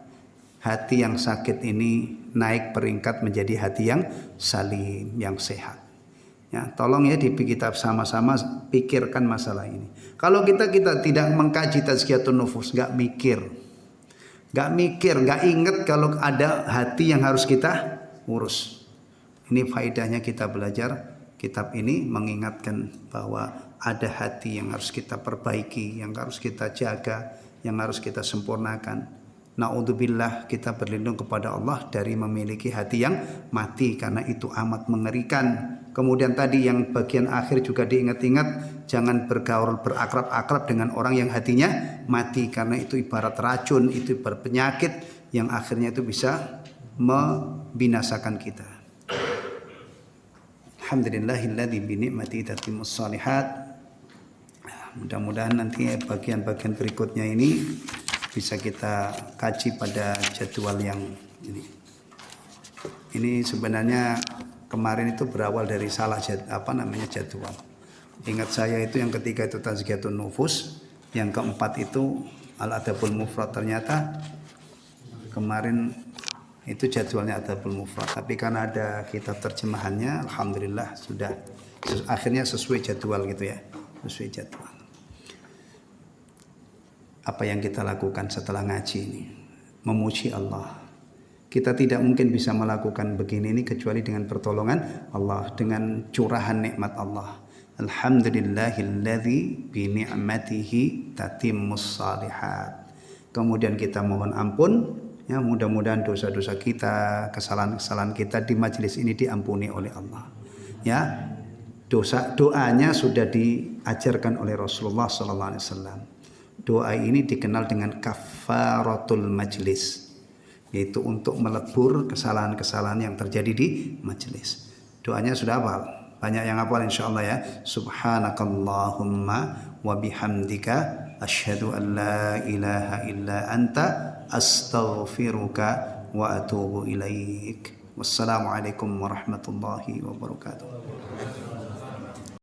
Hati yang sakit ini naik peringkat menjadi hati yang salim, yang sehat. Ya, tolong ya kita sama-sama pikirkan masalah ini. Kalau kita tidak mengkaji tazkiyatun nufus, nggak mikir, nggak ingat kalau ada hati yang harus kita urus. Ini faedahnya kita belajar kitab ini, mengingatkan bahwa ada hati yang harus kita perbaiki, yang harus kita jaga, yang harus kita sempurnakan. Na'udzubillah, kita berlindung kepada Allah dari memiliki hati yang mati, karena itu amat mengerikan. Kemudian tadi yang bagian akhir juga diingat-ingat, jangan bergaul berakrab-akrab dengan orang yang hatinya mati, karena itu ibarat racun, itu ibarat penyakit yang akhirnya itu bisa membinasakan kita. Alhamdulillahilladzi bi ni'mati tatimmus shalihat. Mudah-mudahan nanti bagian-bagian berikutnya ini bisa kita kaji pada jadwal yang ini. Ini sebenarnya kemarin itu berawal dari salah jadwal. Ingat saya itu yang ketiga itu tazkiyatun nufus, yang keempat itu al-adabul mufrad. Ternyata kemarin itu jadwalnya adabul mufrad, tapi karena ada kitab terjemahannya, alhamdulillah sudah akhirnya sesuai jadwal gitu ya, sesuai jadwal. Apa yang kita lakukan setelah ngaji ini? Memuji Allah. Kita tidak mungkin bisa melakukan begini ini kecuali dengan pertolongan Allah, dengan curahan nikmat Allah. Alhamdulillahilladzi bi ni'matihi tatimmus shalihat. Kemudian kita mohon ampun, ya, mudah-mudahan dosa-dosa kita, kesalahan-kesalahan kita di majelis ini diampuni oleh Allah. Ya, doanya sudah diajarkan oleh Rasulullah sallallahu alaihi wasallam. Doa ini dikenal dengan kafaratul majlis, yaitu untuk melebur kesalahan-kesalahan yang terjadi di majelis. Doanya sudah hafal, banyak yang hafal insyaallah ya. Subhanakallahumma wa bihamdika asyhadu an la ilaha illa anta astaghfiruka wa atubu ilaik. Wassalamualaikum warahmatullahi wabarakatuh.